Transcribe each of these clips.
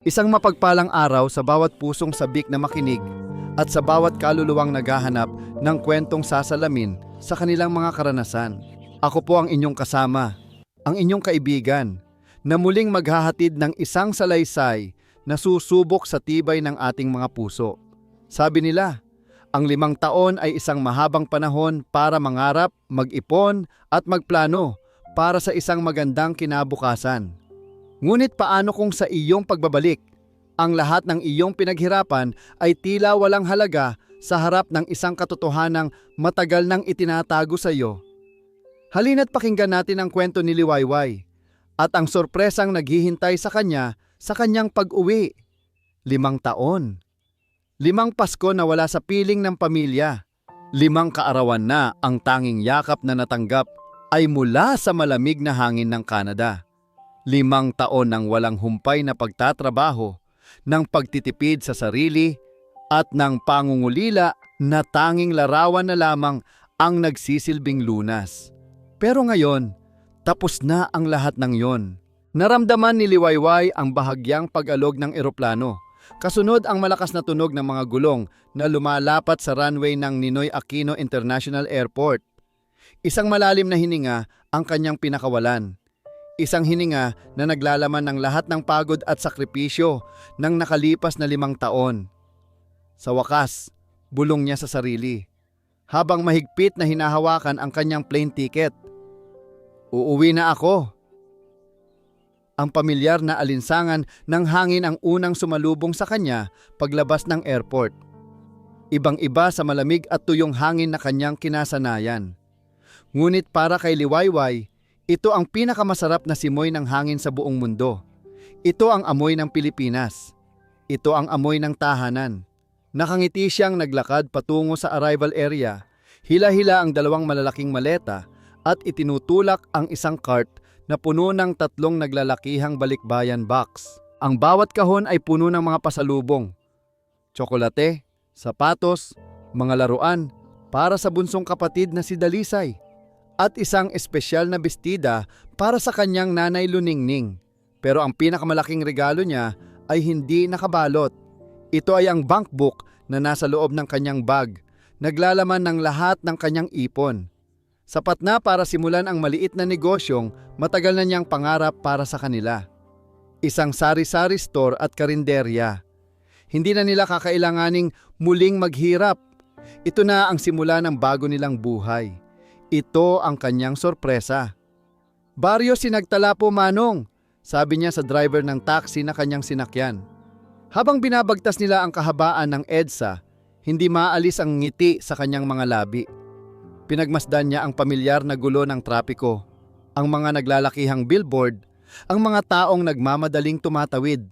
Isang mapagpalang araw sa bawat pusong sabik na makinig at sa bawat kaluluwang naghahanap ng kwentong sasalamin sa kanilang mga karanasan. Ako po ang inyong kasama, ang inyong kaibigan, na muling maghahatid ng isang salaysay na susubok sa tibay ng ating mga puso. Sabi nila, ang 5 taon ay isang mahabang panahon para mangarap, mag-ipon at magplano para sa isang magandang kinabukasan. Ngunit paano kung sa iyong pagbabalik, ang lahat ng iyong pinaghirapan ay tila walang halaga sa harap ng isang katotohanang matagal nang itinatago sa iyo? Halina't pakinggan natin ang kwento ni Liwayway at ang sorpresang naghihintay sa kanya sa kanyang pag-uwi. 5 taon. 5 Pasko na wala sa piling ng pamilya. 5 kaarawan na ang tanging yakap na natanggap ay mula sa malamig na hangin ng Canada. 5 taon ng walang humpay na pagtatrabaho, ng pagtitipid sa sarili, at ng pangungulila na tanging larawan na lamang ang nagsisilbing lunas. Pero ngayon, tapos na ang lahat ng yon. Naramdaman ni Liwayway ang bahagyang pag-alog ng eroplano. Kasunod ang malakas na tunog ng mga gulong na lumalapat sa runway ng Ninoy Aquino International Airport. Isang malalim na hininga ang kanyang pinakawalan. Isang hininga na naglalaman ng lahat ng pagod at sakripisyo ng nakalipas na 5 taon. Sa wakas, bulong niya sa sarili, habang mahigpit na hinahawakan ang kanyang plane ticket. Uuwi na ako. Ang pamilyar na alinsangan ng hangin ang unang sumalubong sa kanya paglabas ng airport. Ibang-iba sa malamig at tuyong hangin na kanyang kinasanayan. Ngunit para kay Liwayway, ito ang pinakamasarap na simoy ng hangin sa buong mundo. Ito ang amoy ng Pilipinas. Ito ang amoy ng tahanan. Nakangiti siyang naglakad patungo sa arrival area. Hila-hila ang 2 malalaking maleta at itinutulak ang isang cart na puno ng 3 naglalakihang balikbayan box. Ang bawat kahon ay puno ng mga pasalubong. Tsokolate, sapatos, mga laruan para sa bunsong kapatid na si Dalisay. At isang espesyal na bestida para sa kanyang nanay Luningning. Pero ang pinakamalaking regalo niya ay hindi nakabalot. Ito ay ang bankbook na nasa loob ng kanyang bag, naglalaman ng lahat ng kanyang ipon. Sapat na para simulan ang maliit na negosyong matagal na niyang pangarap para sa kanila. Isang sari-sari store at karinderya. Hindi na nila kakailanganing muling maghirap. Ito na ang simula ng bago nilang buhay. Ito ang kanyang sorpresa. Baryo sinagtala po, Manong, sabi niya sa driver ng taxi na kanyang sinakyan. Habang binabagtas nila ang kahabaan ng EDSA, hindi maalis ang ngiti sa kanyang mga labi. Pinagmasdan niya ang pamilyar na gulo ng trapiko, ang mga naglalakihang billboard, ang mga taong nagmamadaling tumatawid.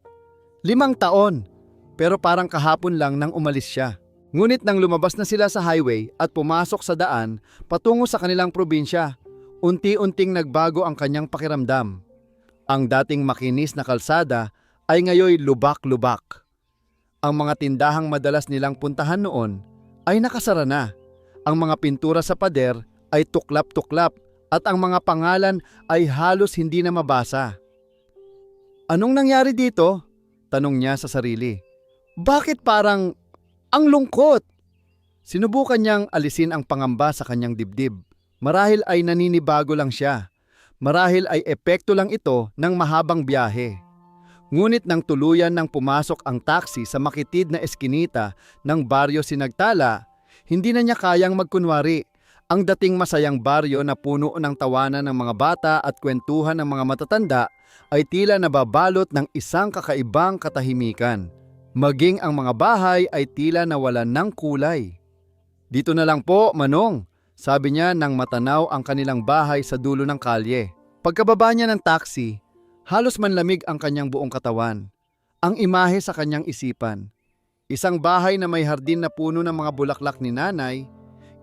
5 taon, pero parang kahapon lang nang umalis siya. Ngunit nang lumabas na sila sa highway at pumasok sa daan patungo sa kanilang probinsya, unti-unting nagbago ang kanyang pakiramdam. Ang dating makinis na kalsada ay ngayoy lubak-lubak. Ang mga tindahang madalas nilang puntahan noon ay nakasara na. Ang mga pintura sa pader ay tuklap-tuklap at ang mga pangalan ay halos hindi na mabasa. Anong nangyari dito? Tanong niya sa sarili. Bakit parang ang lungkot? Sinubukan niyang alisin ang pangamba sa kanyang dibdib. Marahil ay naninibago lang siya. Marahil ay epekto lang ito ng mahabang biyahe. Ngunit nang tuluyan nang pumasok ang taxi sa makitid na eskinita ng baryo Sinagtala, hindi na niya kayang magkunwari. Ang dating masayang baryo na puno ng tawanan ng mga bata at kwentuhan ng mga matatanda ay tila nababalot ng isang kakaibang katahimikan. Maging ang mga bahay ay tila nawalan ng kulay. Dito na lang po, Manong, sabi niya nang matanaw ang kanilang bahay sa dulo ng kalye. Pagkababa niya ng taxi, halos manlamig ang kanyang buong katawan. Ang imahe sa kanyang isipan. Isang bahay na may hardin na puno ng mga bulaklak ni nanay,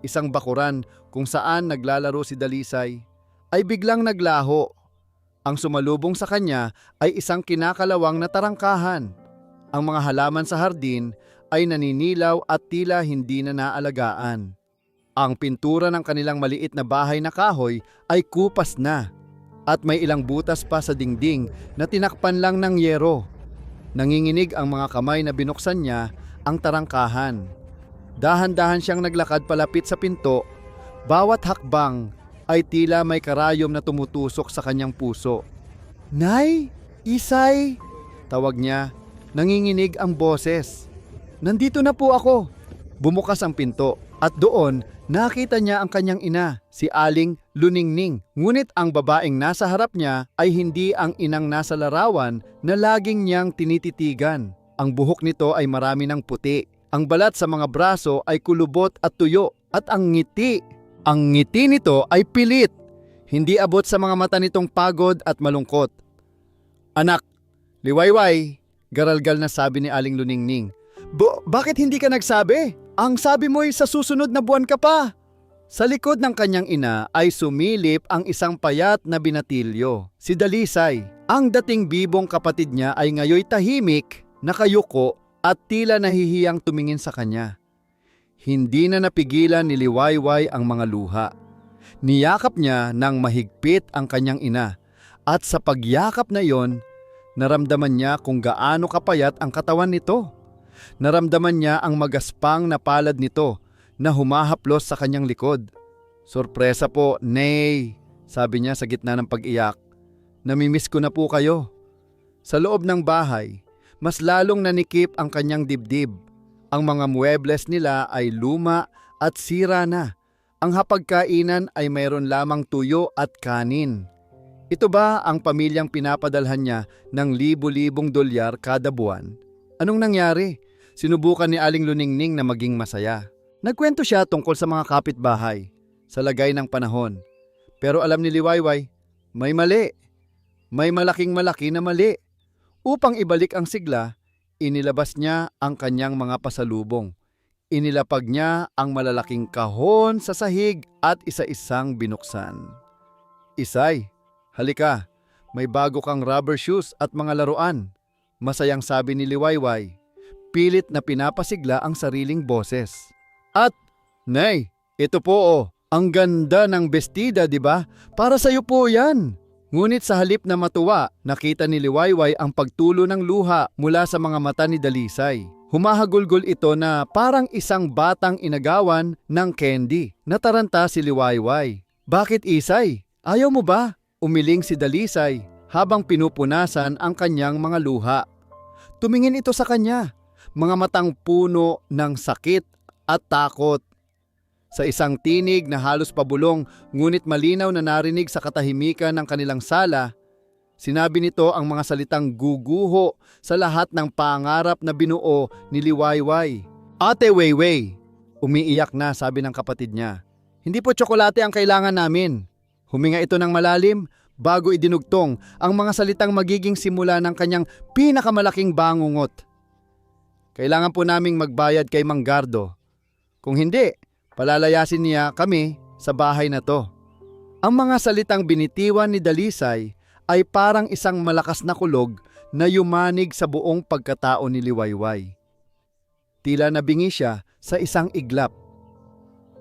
isang bakuran kung saan naglalaro si Dalisay, ay biglang naglaho. Ang sumalubong sa kanya ay isang kinakalawang na tarangkahan. Ang mga halaman sa hardin ay naninilaw at tila hindi na naalagaan. Ang pintura ng kanilang maliit na bahay na kahoy ay kupas na at may ilang butas pa sa dingding na tinakpan lang ng yero. Nanginginig ang mga kamay na binuksan niya ang tarangkahan. Dahan-dahan siyang naglakad palapit sa pinto. Bawat hakbang ay tila may karayom na tumutusok sa kanyang puso. "Nay! Isay!" tawag niya. Nanginginig ang boses. "Nandito na po ako." Bumukas ang pinto at doon nakita niya ang kanyang ina, si Aling Luningning. Ngunit ang babaeng nasa harap niya ay hindi ang inang nasa larawan na laging niyang tinititigan. Ang buhok nito ay marami ng puti. Ang balat sa mga braso ay kulubot at tuyo at ang ngiti nito ay pilit. Hindi abot sa mga mata nitong pagod at malungkot. "Anak, Liwayway," garalgal na sabi ni Aling Luningning. Bakit hindi ka nagsabi? Ang sabi mo'y sa susunod na buwan ka pa." Sa likod ng kanyang ina ay sumilip ang isang payat na binatilyo, si Dalisay. Ang dating bibong kapatid niya ay ngayoy tahimik, nakayuko at tila nahihiyang tumingin sa kanya. Hindi na napigilan ni Liwayway ang mga luha. Niyakap niya ng mahigpit ang kanyang ina at sa pagyakap na iyon, naramdaman niya kung gaano kapayat ang katawan nito. Naramdaman niya ang magaspang na palad nito na humahaplos sa kanyang likod. "Sorpresa po, Nay," sabi niya sa gitna ng pag-iyak. "Namimiss ko na po kayo." Sa loob ng bahay, mas lalong nanikip ang kanyang dibdib. Ang mga muebles nila ay luma at sira na. Ang hapagkainan ay mayroon lamang tuyo at kanin. Ito ba ang pamilyang pinapadalhan niya ng libo-libong dolyar kada buwan? Anong nangyari? Sinubukan ni Aling Luningning na maging masaya. Nagkwento siya tungkol sa mga kapitbahay, sa lagay ng panahon. Pero alam ni Liwayway, may mali. May malaking-malaki na mali. Upang ibalik ang sigla, inilabas niya ang kanyang mga pasalubong. Inilapag niya ang malalaking kahon sa sahig at isa-isang binuksan. "Isay, halika, may bago kang rubber shoes at mga laruan," masayang sabi ni Liwayway. Pilit na pinapasigla ang sariling boses. At, "Nay, ito po oh, ang ganda ng bestida, di ba? Para sa'yo po yan." Ngunit sa halip na matuwa, nakita ni Liwayway ang pagtulo ng luha mula sa mga mata ni Dalisay. Humahagulgol ito na parang isang batang inagawan ng candy. Nataranta si Liwayway. "Bakit, Isay? Ayaw mo ba?" Umiling si Dalisay habang pinupunasan ang kanyang mga luha. Tumingin ito sa kanya, mga matang puno ng sakit at takot. Sa isang tinig na halos pabulong ngunit malinaw na narinig sa katahimikan ng kanilang sala, sinabi nito ang mga salitang guguho sa lahat ng pangarap na binuo ni Liwayway. "Ate Wayway," umiiyak na sabi ng kapatid niya, "hindi po tsokolate ang kailangan namin." Huminga ito ng malalim bago idinugtong ang mga salitang magiging simula ng kanyang pinakamalaking bangungot. "Kailangan po naming magbayad kay Mang Gardo. Kung hindi, palalayasin niya kami sa bahay na to." Ang mga salitang binitiwan ni Dalisay ay parang isang malakas na kulog na yumanig sa buong pagkatao ni Liwayway. Tila nabingi siya sa isang iglap.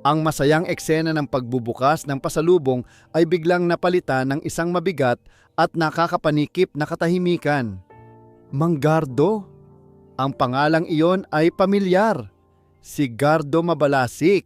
Ang masayang eksena ng pagbubukas ng pasalubong ay biglang napalitan ng isang mabigat at nakakapanikip na katahimikan. Mang Gardo? Ang pangalang iyon ay pamilyar. Si Gardo Mabalasik,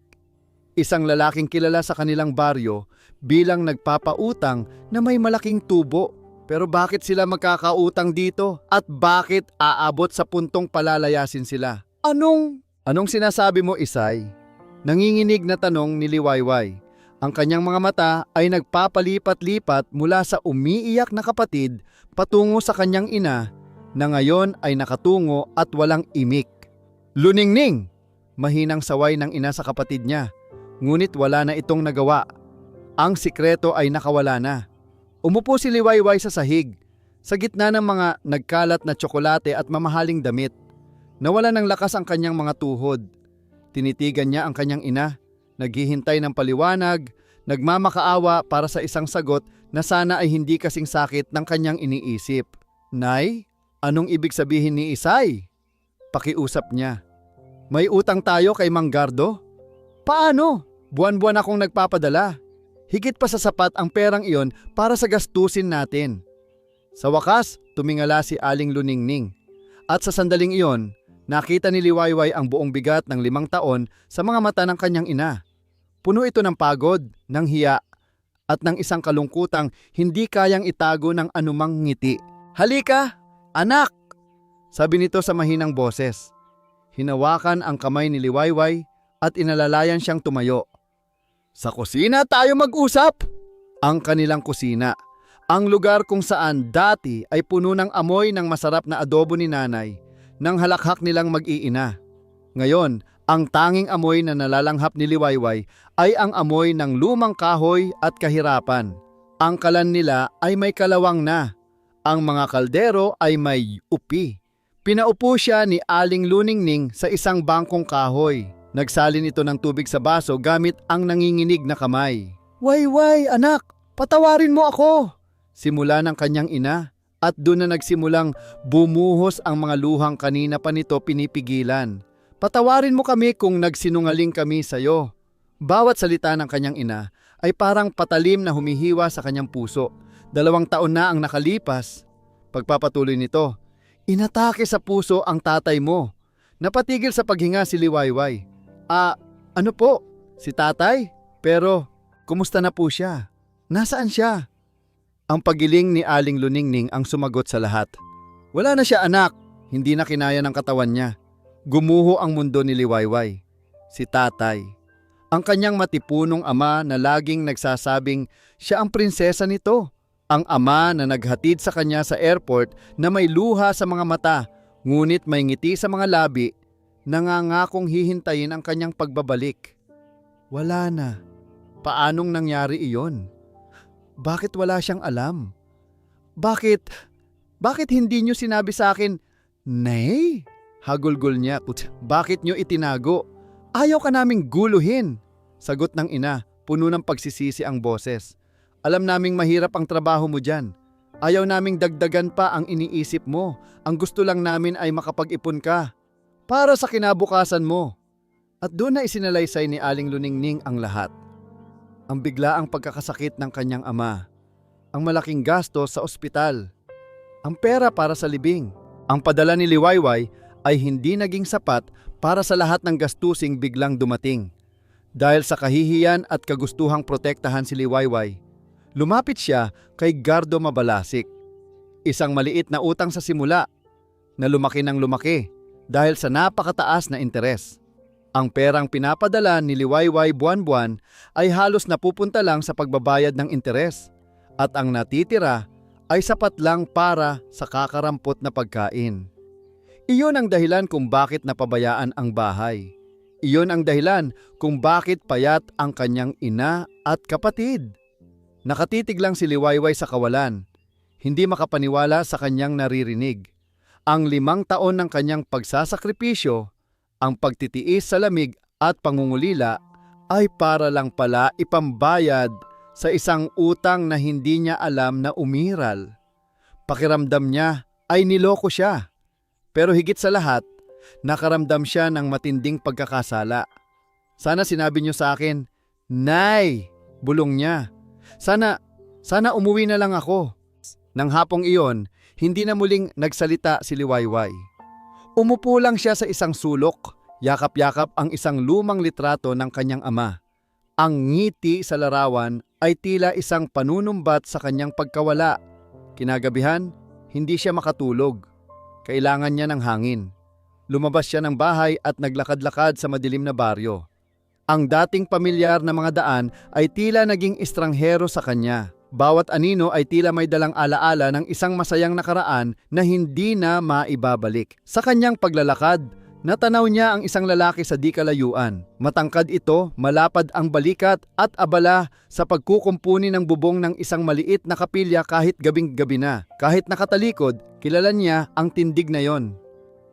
isang lalaking kilala sa kanilang baryo bilang nagpapautang na may malaking tubo. Pero bakit sila magkakautang dito? At bakit aabot sa puntong palalayasin sila? Anong sinasabi mo, Isay? Nanginginig na tanong ni Liwayway. Ang kanyang mga mata ay nagpapalipat-lipat mula sa umiiyak na kapatid patungo sa kanyang ina na ngayon ay nakatungo at walang imik. "Luningning!" Mahinang saway ng ina sa kapatid niya. Ngunit wala na itong nagawa. Ang sikreto ay nakawala na. Umupo si Liwayway sa sahig, sa gitna ng mga nagkalat na tsokolate at mamahaling damit. Nawala ng lakas ang kanyang mga tuhod. Tinitigan niya ang kanyang ina, naghihintay ng paliwanag, nagmamakaawa para sa isang sagot na sana ay hindi kasing sakit ng kanyang iniisip. "Nay, anong ibig sabihin ni Isay?" Pakiusap niya. "May utang tayo kay Mang Gardo?" "Paano? Buwan-buwan akong nagpapadala. Higit pa sa sapat ang perang iyon para sa gastusin natin." Sa wakas, tumingala si Aling Luningning. At sa sandaling iyon, nakita ni Liwayway ang buong bigat ng 5 taon sa mga mata ng kanyang ina. Puno ito ng pagod, ng hiya, at ng isang kalungkutang hindi kayang itago ng anumang ngiti. "Halika, anak!" sabi nito sa mahinang boses. Hinawakan ang kamay ni Liwayway at inalalayan siyang tumayo. "Sa kusina tayo mag-usap!" Ang kanilang kusina, ang lugar kung saan dati ay puno ng amoy ng masarap na adobo ni nanay, ng halakhak nilang mag-iina. Ngayon, ang tanging amoy na nalalanghap ni Liwayway ay ang amoy ng lumang kahoy at kahirapan. Ang kalan nila ay may kalawang na. Ang mga kaldero ay may upi. Pinaupo siya ni Aling Luningning sa isang bangkong kahoy. Nagsalin ito ng tubig sa baso gamit ang nanginginig na kamay. "Wayway, anak, patawarin mo ako!" Simula ng kanyang ina, at doon na nagsimulang bumuhos ang mga luhang kanina pa nito pinipigilan. "Patawarin mo kami kung nagsinungaling kami sa iyo." Bawat salita ng kanyang ina ay parang patalim na humihiwa sa kanyang puso. 2 taon na ang nakalipas. Pagpapatuloy nito, "Inatake sa puso ang tatay mo." Napatigil sa paghinga si Liwayway. Ano po? Si tatay? Pero, kumusta na po siya? Nasaan siya?" Ang pagiling ni Aling Luningning ang sumagot sa lahat. Wala na siya, anak. Hindi na kinaya ng katawan niya. Gumuho ang mundo ni Liwayway. Si tatay. Ang kanyang matipunong ama na laging nagsasabing siya ang prinsesa nito. Ang ama na naghatid sa kanya sa airport na may luha sa mga mata, ngunit may ngiti sa mga labi, nangangakong hihintayin ang kanyang pagbabalik. Wala na. Paanong nangyari iyon? Bakit wala siyang alam? Bakit hindi niyo sinabi sa akin, "Nay?" Hagulgol niya. "Bakit niyo itinago? Ayaw ka naming guluhin." Sagot ng ina, puno ng pagsisisi ang boses. "Alam naming mahirap ang trabaho mo dyan. Ayaw naming dagdagan pa ang iniisip mo. Ang gusto lang namin ay makapag-ipon ka para sa kinabukasan mo." At doon na isinalaysay ni Aling Luningning ang lahat. Ang biglaang pagkakasakit ng kanyang ama, ang malaking gasto sa ospital, ang pera para sa libing. Ang padala ni Liwayway ay hindi naging sapat para sa lahat ng gastusing biglang dumating. Dahil sa kahihiyan at kagustuhang protektahan si Liwayway, lumapit siya kay Gardo Mabalasik. Isang maliit na utang sa simula na lumaki ng lumaki dahil sa napakataas na interes. Ang perang pinapadala ni Liwayway buwan-buwan ay halos napupunta lang sa pagbabayad ng interes, at ang natitira ay sapat lang para sa kakarampot na pagkain. Iyon ang dahilan kung bakit napabayaan ang bahay. Iyon ang dahilan kung bakit payat ang kanyang ina at kapatid. Nakatitig lang si Liwayway sa kawalan, hindi makapaniwala sa kanyang naririnig. Ang 5 taon ng kanyang pagsasakripisyo, ang pagtitiis sa lamig at pangungulila ay para lang pala ipambayad sa isang utang na hindi niya alam na umiral. Pakiramdam niya ay niloko siya. Pero higit sa lahat, nakaramdam siya ng matinding pagkakasala. "Sana sinabi niyo sa akin, Nay!" bulong niya. Sana umuwi na lang ako." Nang hapong iyon, hindi na muling nagsalita si Liwayway. Umupo lang siya sa isang sulok, yakap-yakap ang isang lumang litrato ng kanyang ama. Ang ngiti sa larawan ay tila isang panunumbat sa kanyang pagkawala. Kinagabihan, hindi siya makatulog. Kailangan niya ng hangin. Lumabas siya ng bahay at naglakad-lakad sa madilim na baryo. Ang dating pamilyar na mga daan ay tila naging estranghero sa kanya. Bawat anino ay tila may dalang alaala ng isang masayang nakaraan na hindi na maibabalik. Sa kanyang paglalakad, natanaw niya ang isang lalaki sa di kalayuan. Matangkad ito, malapad ang balikat at abala sa pagkukumpuni ng bubong ng isang maliit na kapilya kahit gabing-gabi na. Kahit nakatalikod, kilala niya ang tindig na yon.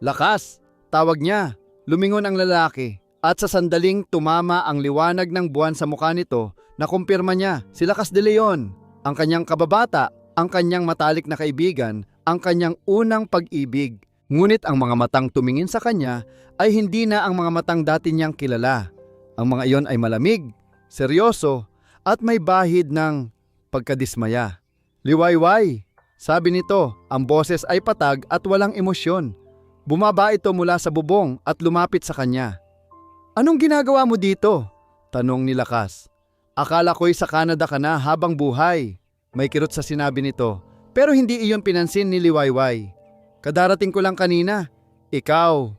"Lakas!" tawag niya. Lumingon ang lalaki. At sa sandaling tumama ang liwanag ng buwan sa mukha nito, nakumpirma niya si Lakas de Leon. Ang kanyang kababata, ang kanyang matalik na kaibigan, ang kanyang unang pag-ibig. Ngunit ang mga matang tumingin sa kanya ay hindi na ang mga matang dati niyang kilala. Ang mga iyon ay malamig, seryoso, at may bahid ng pagkadismaya. "Liwayway," sabi nito, ang boses ay patag at walang emosyon. Bumaba ito mula sa bubong at lumapit sa kanya. "Anong ginagawa mo dito?" tanong ni Lakas. "Akala ko'y sa Canada ka na habang buhay." May kirot sa sinabi nito, pero hindi iyon pinansin ni Liwayway. "Kadarating ko lang kanina. Ikaw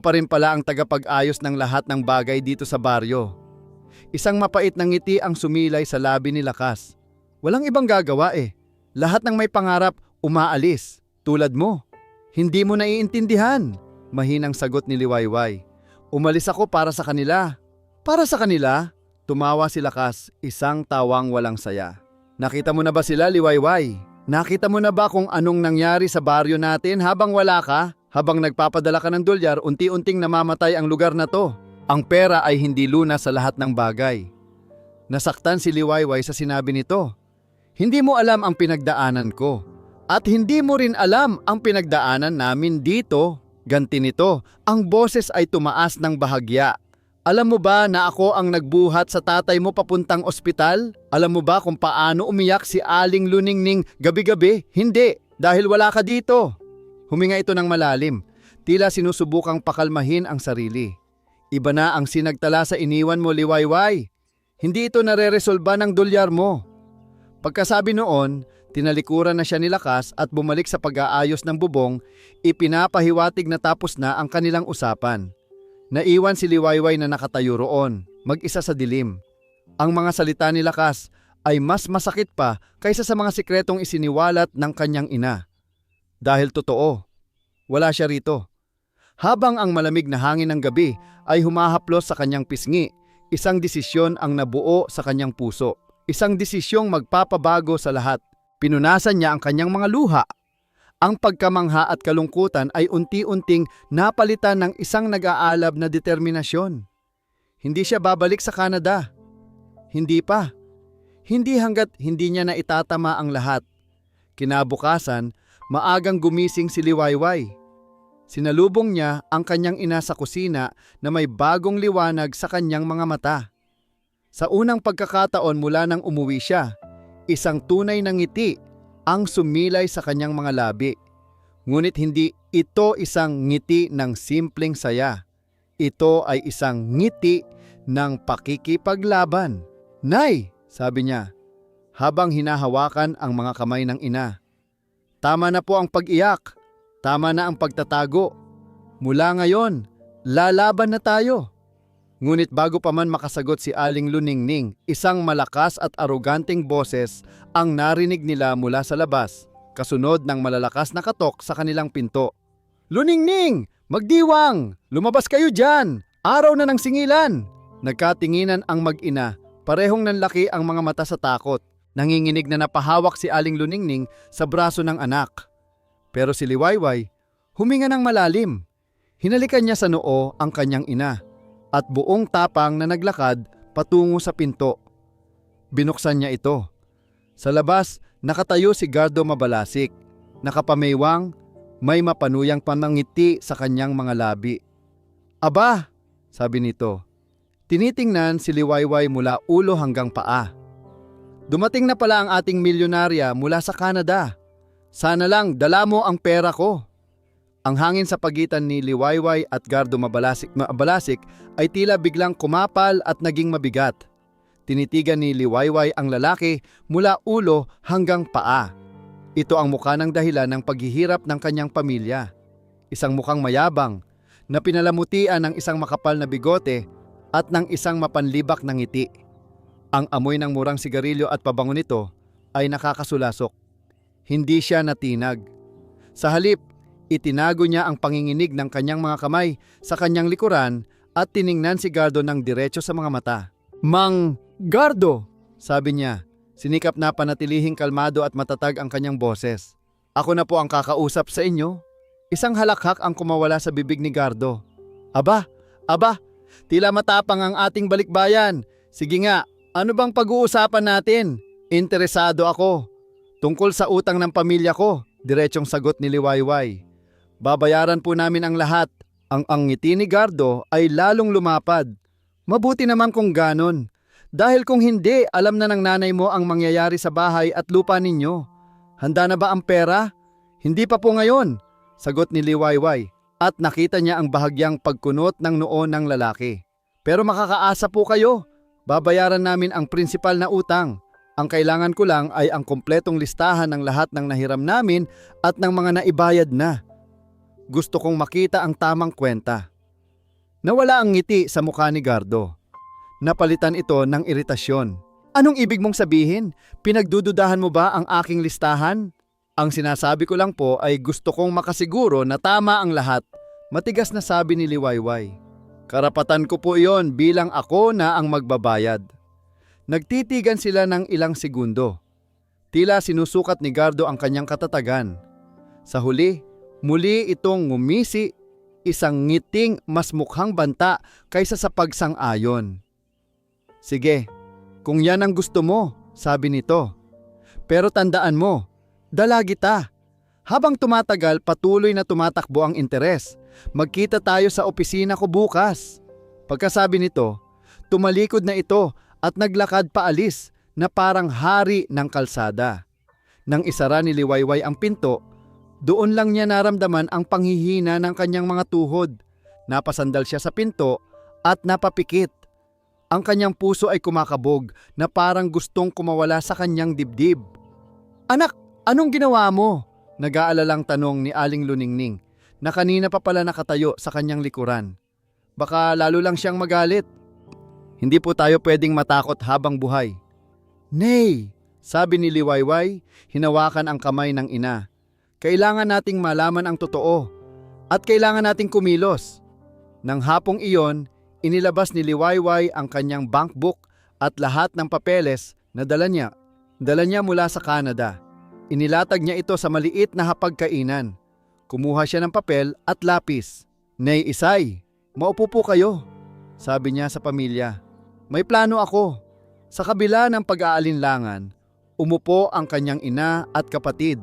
pa rin pala ang tagapag-ayos ng lahat ng bagay dito sa baryo." Isang mapait na ngiti ang sumilay sa labi ni Lakas. "Walang ibang gagawa eh. Lahat ng may pangarap umaalis, tulad mo." "Hindi mo naiintindihan," mahinang sagot ni Liwayway. "Umalis ako para sa kanila." "Para sa kanila?" Tumawa si Lakas, isang tawang walang saya. "Nakita mo na ba sila, Liwayway? Nakita mo na ba kung anong nangyari sa baryo natin habang wala ka? Habang nagpapadala ka ng dolyar, unti-unting namamatay ang lugar na to. Ang pera ay hindi lunas sa lahat ng bagay." Nasaktan si Liwayway sa sinabi nito. "Hindi mo alam ang pinagdaanan ko. At hindi mo rin alam ang pinagdaanan namin dito." Ganti nito, ang boses ay tumaas ng bahagya. "Alam mo ba na ako ang nagbuhat sa tatay mo papuntang ospital? Alam mo ba kung paano umiyak si Aling Luningning gabi-gabi? Hindi, dahil wala ka dito." Huminga ito ng malalim, tila sinusubukang pakalmahin ang sarili. "Iba na ang sinagtala sa iniwan mo, Liwayway. Hindi ito nare-resolba ng dolyar mo." Pagkasabi noon, tinalikuran na siya ni Lakas at bumalik sa pag-aayos ng bubong. Ipinapahiwatig na tapos na ang kanilang usapan. Naiwan si Liwayway na nakatayo roon, mag-isa sa dilim. Ang mga salita ni Lakas ay mas masakit pa kaysa sa mga sikretong isiniwalat ng kanyang ina. Dahil totoo, wala siya rito. Habang ang malamig na hangin ng gabi ay humahaplos sa kanyang pisngi, isang desisyon ang nabuo sa kanyang puso. Isang desisyong magpapabago sa lahat. Pinunasan niya ang kanyang mga luha. Ang pagkamangha at kalungkutan ay unti-unting napalitan ng isang nag-aalab na determinasyon. Hindi siya babalik sa Canada. Hindi pa. Hindi hanggat hindi niya na itatama ang lahat. Kinabukasan, maagang gumising si Liwayway. Sinalubong niya ang kanyang ina sa kusina na may bagong liwanag sa kanyang mga mata. Sa unang pagkakataon mula nang umuwi siya, isang tunay na ngiti ang sumilay sa kanyang mga labi. Ngunit hindi ito isang ngiti ng simpleng saya. Ito ay isang ngiti ng pakikipaglaban. "Nay," sabi niya, habang hinahawakan ang mga kamay ng ina. "Tama na po ang pag-iyak. Tama na ang pagtatago. Mula ngayon, lalaban na tayo." Ngunit bago pa man makasagot si Aling Luningning, isang malakas at aroganteng boses ang narinig nila mula sa labas, kasunod ng malalakas na katok sa kanilang pinto. "Luningning! Magdiwang! Lumabas kayo dyan! Araw na ng singilan!" Nagkatinginan ang mag-ina, parehong nanlaki ang mga mata sa takot. Nanginginig na napahawak si Aling Luningning sa braso ng anak. Pero si Liwayway, huminga ng malalim. Hinalikan niya sa noo ang kanyang ina at buong tapang na naglakad patungo sa pinto. Binuksan niya ito. Sa labas, nakatayo si Gardo Mabalasik. Nakapameywang, may mapanuyang panangiti sa kanyang mga labi. "Aba," sabi nito. Tinitingnan si Liwayway mula ulo hanggang paa. "Dumating na pala ang ating milyonarya mula sa Canada. Sana lang dala mo ang pera ko." Ang hangin sa pagitan ni Liwayway at Gardo Mabalasik ay tila biglang kumapal at naging mabigat. Tinitigan ni Liwayway ang lalaki mula ulo hanggang paa. Ito ang mukha ng dahilan ng paghihirap ng kanyang pamilya. Isang mukhang mayabang na pinalamutian ng isang makapal na bigote at ng isang mapanlibak na ngiti. Ang amoy ng murang sigarilyo at pabango nito ay nakakasulasok. Hindi siya natinag. Sa halip, itinago niya ang panginginig ng kanyang mga kamay sa kanyang likuran at tiningnan si Gardo ng diretso sa mga mata. "Mang Gardo," sabi niya. Sinikap na panatilihing kalmado at matatag ang kanyang boses. "Ako na po ang kakausap sa inyo." Isang halakhak ang kumawala sa bibig ni Gardo. Aba, tila matapang ang ating balikbayan. Sige nga, ano bang pag-uusapan natin? Interesado ako. Tungkol sa utang ng pamilya ko, diretsong sagot ni Liwayway. Babayaran po namin ang lahat. Ang ngiti ni Gardo ay lalong lumapad. Mabuti naman kung ganon. Dahil kung hindi, alam na ng nanay mo ang mangyayari sa bahay at lupa ninyo. Handa na ba ang pera? Hindi pa po ngayon. Sagot ni Liwayway at nakita niya ang bahagyang pagkunot ng noo ng lalaki. Pero makakaasa po kayo. Babayaran namin ang prinsipal na utang. Ang kailangan ko lang ay ang kompletong listahan ng lahat ng nahiram namin at ng mga naibayad na. Gusto kong makita ang tamang kwenta. Nawala ang ngiti sa mukha ni Gardo. Napalitan ito ng iritasyon. Anong ibig mong sabihin? Pinagdududahan mo ba ang aking listahan? Ang sinasabi ko lang po ay gusto kong makasiguro na tama ang lahat. Matigas na sabi ni Liwayway. Karapatan ko po iyon bilang ako na ang magbabayad. Nagtitigan sila ng ilang segundo. Tila sinusukat ni Gardo ang kanyang katatagan. Sa huli, muli itong ngumisi, isang ngiting mas mukhang banta kaysa sa pagsang-ayon. Sige, kung yan ang gusto mo, sabi nito. Pero tandaan mo, dala kita. Habang tumatagal, patuloy na tumatakbo ang interes. Magkita tayo sa opisina ko bukas. Pagkasabi nito, tumalikod na ito at naglakad paalis na parang hari ng kalsada. Nang isara ni Liwayway ang pinto, doon lang niya naramdaman ang panghihina ng kanyang mga tuhod. Napasandal siya sa pinto at napapikit. Ang kanyang puso ay kumakabog na parang gustong kumawala sa kanyang dibdib. Anak, anong ginawa mo? Nag-aalalang tanong ni Aling Luningning na kanina pa pala nakatayo sa kanyang likuran. Baka lalo lang siyang magalit. Hindi po tayo pwedeng matakot habang buhay. Nay, sabi ni Liwayway, hinawakan ang kamay ng ina. Kailangan nating malaman ang totoo at kailangan nating kumilos. Nang hapong iyon, inilabas ni Liwayway ang kanyang bankbook at lahat ng papeles na dala niya. Dala niya mula sa Canada. Inilatag niya ito sa maliit na hapagkainan. Kumuha siya ng papel at lapis. Nay Isay, maupo po kayo, sabi niya sa pamilya. May plano ako. Sa kabila ng pag-aalinlangan, umupo ang kanyang ina at kapatid.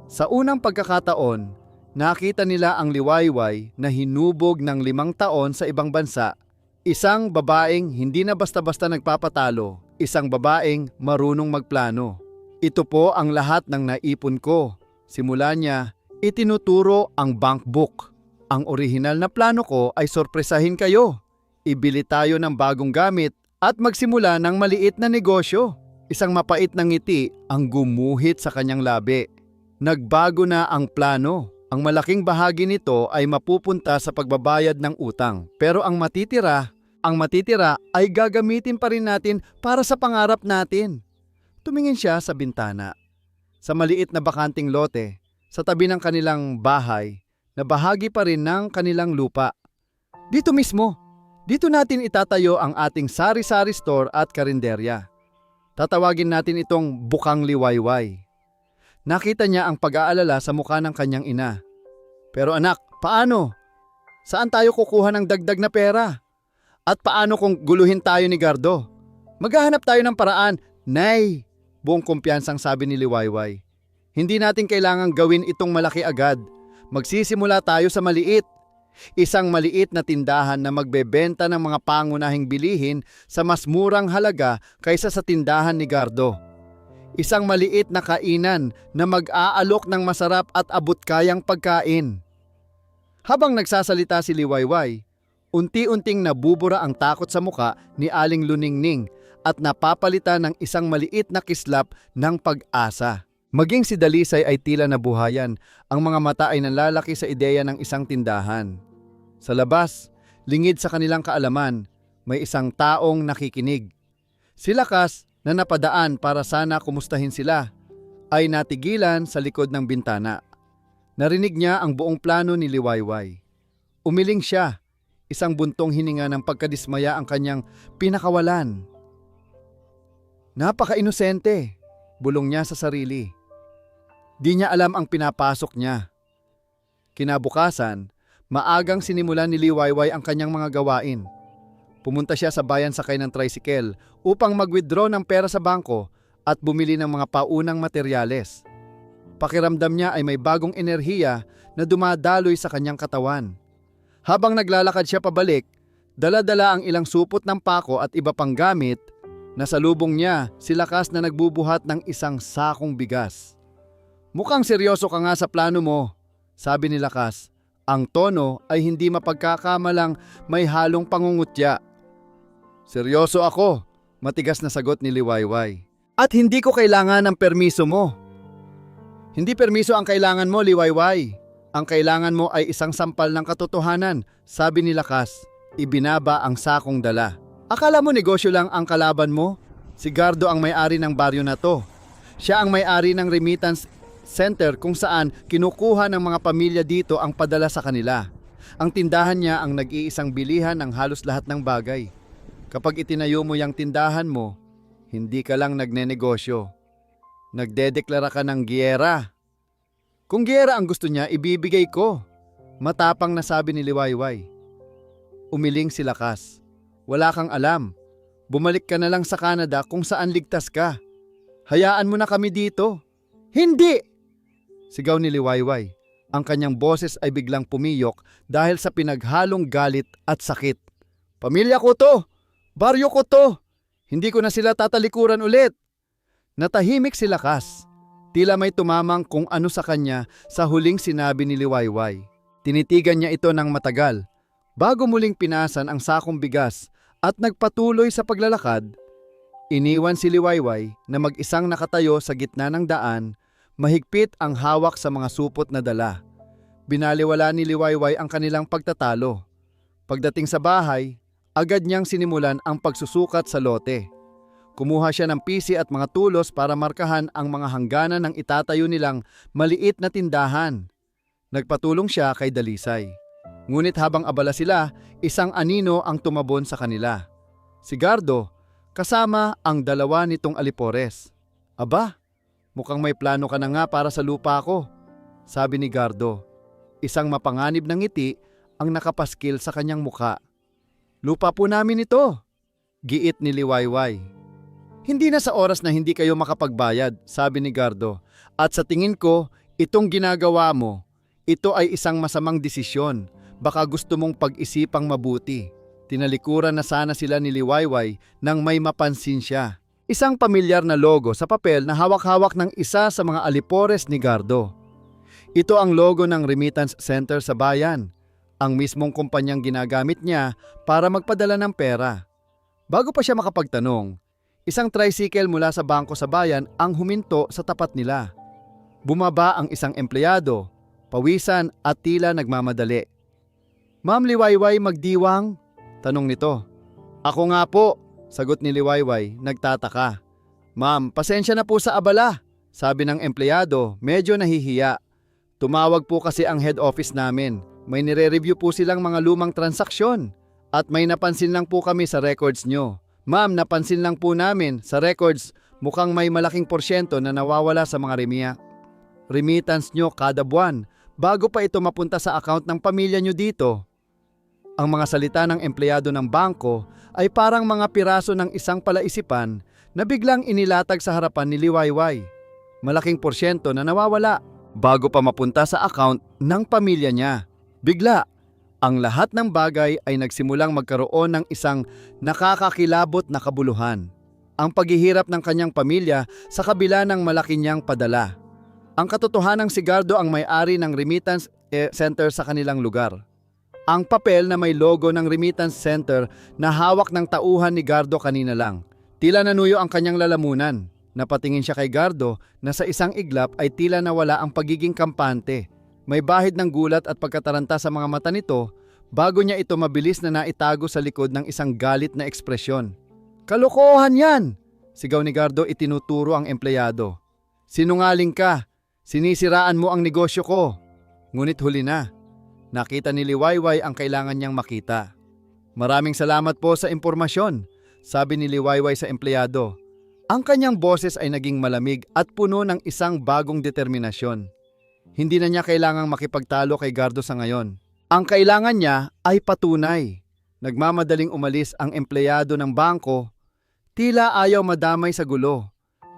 Sa unang pagkakataon, nakita nila ang Liwayway na hinubog ng 5 taon sa ibang bansa. Isang babaeng hindi na basta-basta nagpapatalo, isang babaeng marunong magplano. Ito po ang lahat ng naipon ko. Simula niya, itinuturo ang bankbook. Ang orihinal na plano ko ay sorpresahin kayo. Ibili tayo ng bagong gamit at magsimula ng maliit na negosyo. Isang mapait na ngiti ang gumuhit sa kanyang labi. Nagbago na ang plano. Ang malaking bahagi nito ay mapupunta sa pagbabayad ng utang. Pero ang matitira ay gagamitin pa rin natin para sa pangarap natin. Tumingin siya sa bintana. Sa maliit na bakanting lote, sa tabi ng kanilang bahay, na bahagi pa rin ng kanilang lupa. Dito mismo, dito natin itatayo ang ating sari-sari store at karinderya. Tatawagin natin itong Bukang Liwayway. Nakita niya ang pag-aalala sa mukha ng kanyang ina. Pero anak, paano? Saan tayo kukuha ng dagdag na pera? At paano kung guluhin tayo ni Gardo? Maghahanap tayo ng paraan. Nay, buong kumpiyansang sabi ni Liwayway. Hindi natin kailangang gawin itong malaki agad. Magsisimula tayo sa maliit. Isang maliit na tindahan na magbebenta ng mga pangunahing bilihin sa mas murang halaga kaysa sa tindahan ni Gardo. Isang maliit na kainan na mag-aalok ng masarap at abot-kayang pagkain. Habang nagsasalita si Liwayway, unti-unting nabubura ang takot sa muka ni Aling Luningning at napapalitan ng isang maliit na kislap ng pag-asa. Maging si Dalisay ay tila nabuhayan, ang mga mata ay nalalaki sa ideya ng isang tindahan. Sa labas, lingid sa kanilang kaalaman, may isang taong nakikinig. Si Lakas na napadaan para sana kumustahin sila, ay natigilan sa likod ng bintana. Narinig niya ang buong plano ni Liwayway. Umiling siya, isang buntong hininga ng pagkadismaya ang kanyang pinakawalan. Napaka-inosente, bulong niya sa sarili. Di niya alam ang pinapasok niya. Kinabukasan, maagang sinimulan ni Liwayway ang kanyang mga gawain. Pumunta siya sa bayan sakay ng tricycle upang mag-withdraw ng pera sa bangko at bumili ng mga paunang materyales. Pakiramdam niya ay may bagong enerhiya na dumadaloy sa kanyang katawan. Habang naglalakad siya pabalik, dala-dala ang ilang supot ng pako at iba pang gamit. Nasa lubong niya si Lakas na nagbubuhat ng isang sakong bigas. Mukhang seryoso ka nga sa plano mo, Sabi ni Lakas. Ang tono ay hindi mapagkakamalang may halong pangungutya. Seryoso ako, matigas na sagot ni Liwayway. At hindi ko kailangan ng permiso mo. Hindi permiso ang kailangan mo, Liwayway. Ang kailangan mo ay isang sampal ng katotohanan, sabi ni Lakas. Ibinaba ang sakong dala. Akala mo negosyo lang ang kalaban mo? Si Gardo ang may-ari ng baryo na to. Siya ang may-ari ng remittance center kung saan kinukuha ng mga pamilya dito ang padala sa kanila. Ang tindahan niya ang nag-iisang bilihan ng halos lahat ng bagay. Kapag itinayo mo yung tindahan mo, hindi ka lang nagnenegosyo. Nagdedeklara ka ng giyera. Kung giyera ang gusto niya, ibibigay ko. Matapang na sabi ni Liwayway. Umiling si Lakas. Wala kang alam. Bumalik ka na lang sa Canada kung saan ligtas ka. Hayaan mo na kami dito. Hindi! Sigaw ni Liwayway. Ang kanyang boses ay biglang pumiyok dahil sa pinaghalong galit at sakit. Pamilya ko to! Baryo ko to! Hindi ko na sila tatalikuran ulit! Natahimik si Lakas. Tila may tumamang kung ano sa kanya sa huling sinabi ni Liwayway. Tinitigan niya ito ng matagal. Bago muling pinasan ang sakong bigas at nagpatuloy sa paglalakad, iniwan si Liwayway na mag-isang nakatayo sa gitna ng daan. Mahigpit ang hawak sa mga supot na dala. Binaliwala ni Liwayway ang kanilang pagtatalo. Pagdating sa bahay, agad niyang sinimulan ang pagsusukat sa lote. Kumuha siya ng pisi at mga tulos para markahan ang mga hangganan ng itatayo nilang maliit na tindahan. Nagpatulong siya kay Dalisay. Ngunit habang abala sila, isang anino ang tumabon sa kanila. Si Gardo, kasama ang dalawa nitong alipores. Aba, mukhang may plano ka na nga para sa lupa ko, sabi ni Gardo. Isang mapanganib ng ngiti ang nakapaskil sa kanyang muka. Lupa po namin ito, giit ni Liwayway. Hindi na sa oras na hindi kayo makapagbayad, sabi ni Gardo. At sa tingin ko, itong ginagawa mo, ito ay isang masamang desisyon. Baka gusto mong pag-isipang mabuti. Tinalikuran na sana sila ni Liwayway nang may mapansin siya. Isang pamilyar na logo sa papel na hawak-hawak ng isa sa mga alipores ni Gardo. Ito ang logo ng remittance center sa bayan, ang mismong kumpanyang ginagamit niya para magpadala ng pera. Bago pa siya makapagtanong, isang tricycle mula sa bangko sa bayan ang huminto sa tapat nila. Bumaba ang isang empleyado, pawisan at tila nagmamadali. Ma'am Liwayway magdiwang? Tanong nito. Ako nga po, sagot ni Liwayway, nagtataka. Ma'am, pasensya na po sa abala, sabi ng empleyado, medyo nahihiya. Tumawag po kasi ang head office namin. May nire-review po silang mga lumang transaksyon. At may napansin lang po kami sa records nyo. Ma'am, napansin lang po namin sa records mukhang may malaking porsyento na nawawala sa mga remittance nyo kada buwan bago pa ito mapunta sa account ng pamilya nyo dito. Ang mga salita ng empleyado ng bangko ay parang mga piraso ng isang palaisipan na biglang inilatag sa harapan ni Liwayway. Malaking porsyento na nawawala bago pa mapunta sa account ng pamilya niya. Bigla, ang lahat ng bagay ay nagsimulang magkaroon ng isang nakakakilabot na kabuluhan. Ang paghihirap ng kanyang pamilya sa kabila ng malaki niyang padala. Ang katotohanang si Gardo ang may-ari ng remittance center sa kanilang lugar. Ang papel na may logo ng remittance center na hawak ng tauhan ni Gardo kanina lang. Tila nanuyo ang kanyang lalamunan. Napatingin siya kay Gardo na sa isang iglap ay tila nawala ang pagiging kampante. May bahid ng gulat at pagkataranta sa mga mata nito bago niya ito mabilis na naitago sa likod ng isang galit na ekspresyon. Kalokohan yan! Sigaw ni Gardo, itinuturo ang empleyado. Sinungaling ka! Sinisiraan mo ang negosyo ko! Ngunit huli na. Nakita ni Liwayway ang kailangan niyang makita. Maraming salamat po sa impormasyon, sabi ni Liwayway sa empleyado. Ang kanyang boses ay naging malamig at puno ng isang bagong determinasyon. Hindi na niya kailangang makipagtalo kay Gardo sa ngayon. Ang kailangan niya ay patunay. Nagmamadaling umalis ang empleyado ng bangko, tila ayaw madamay sa gulo.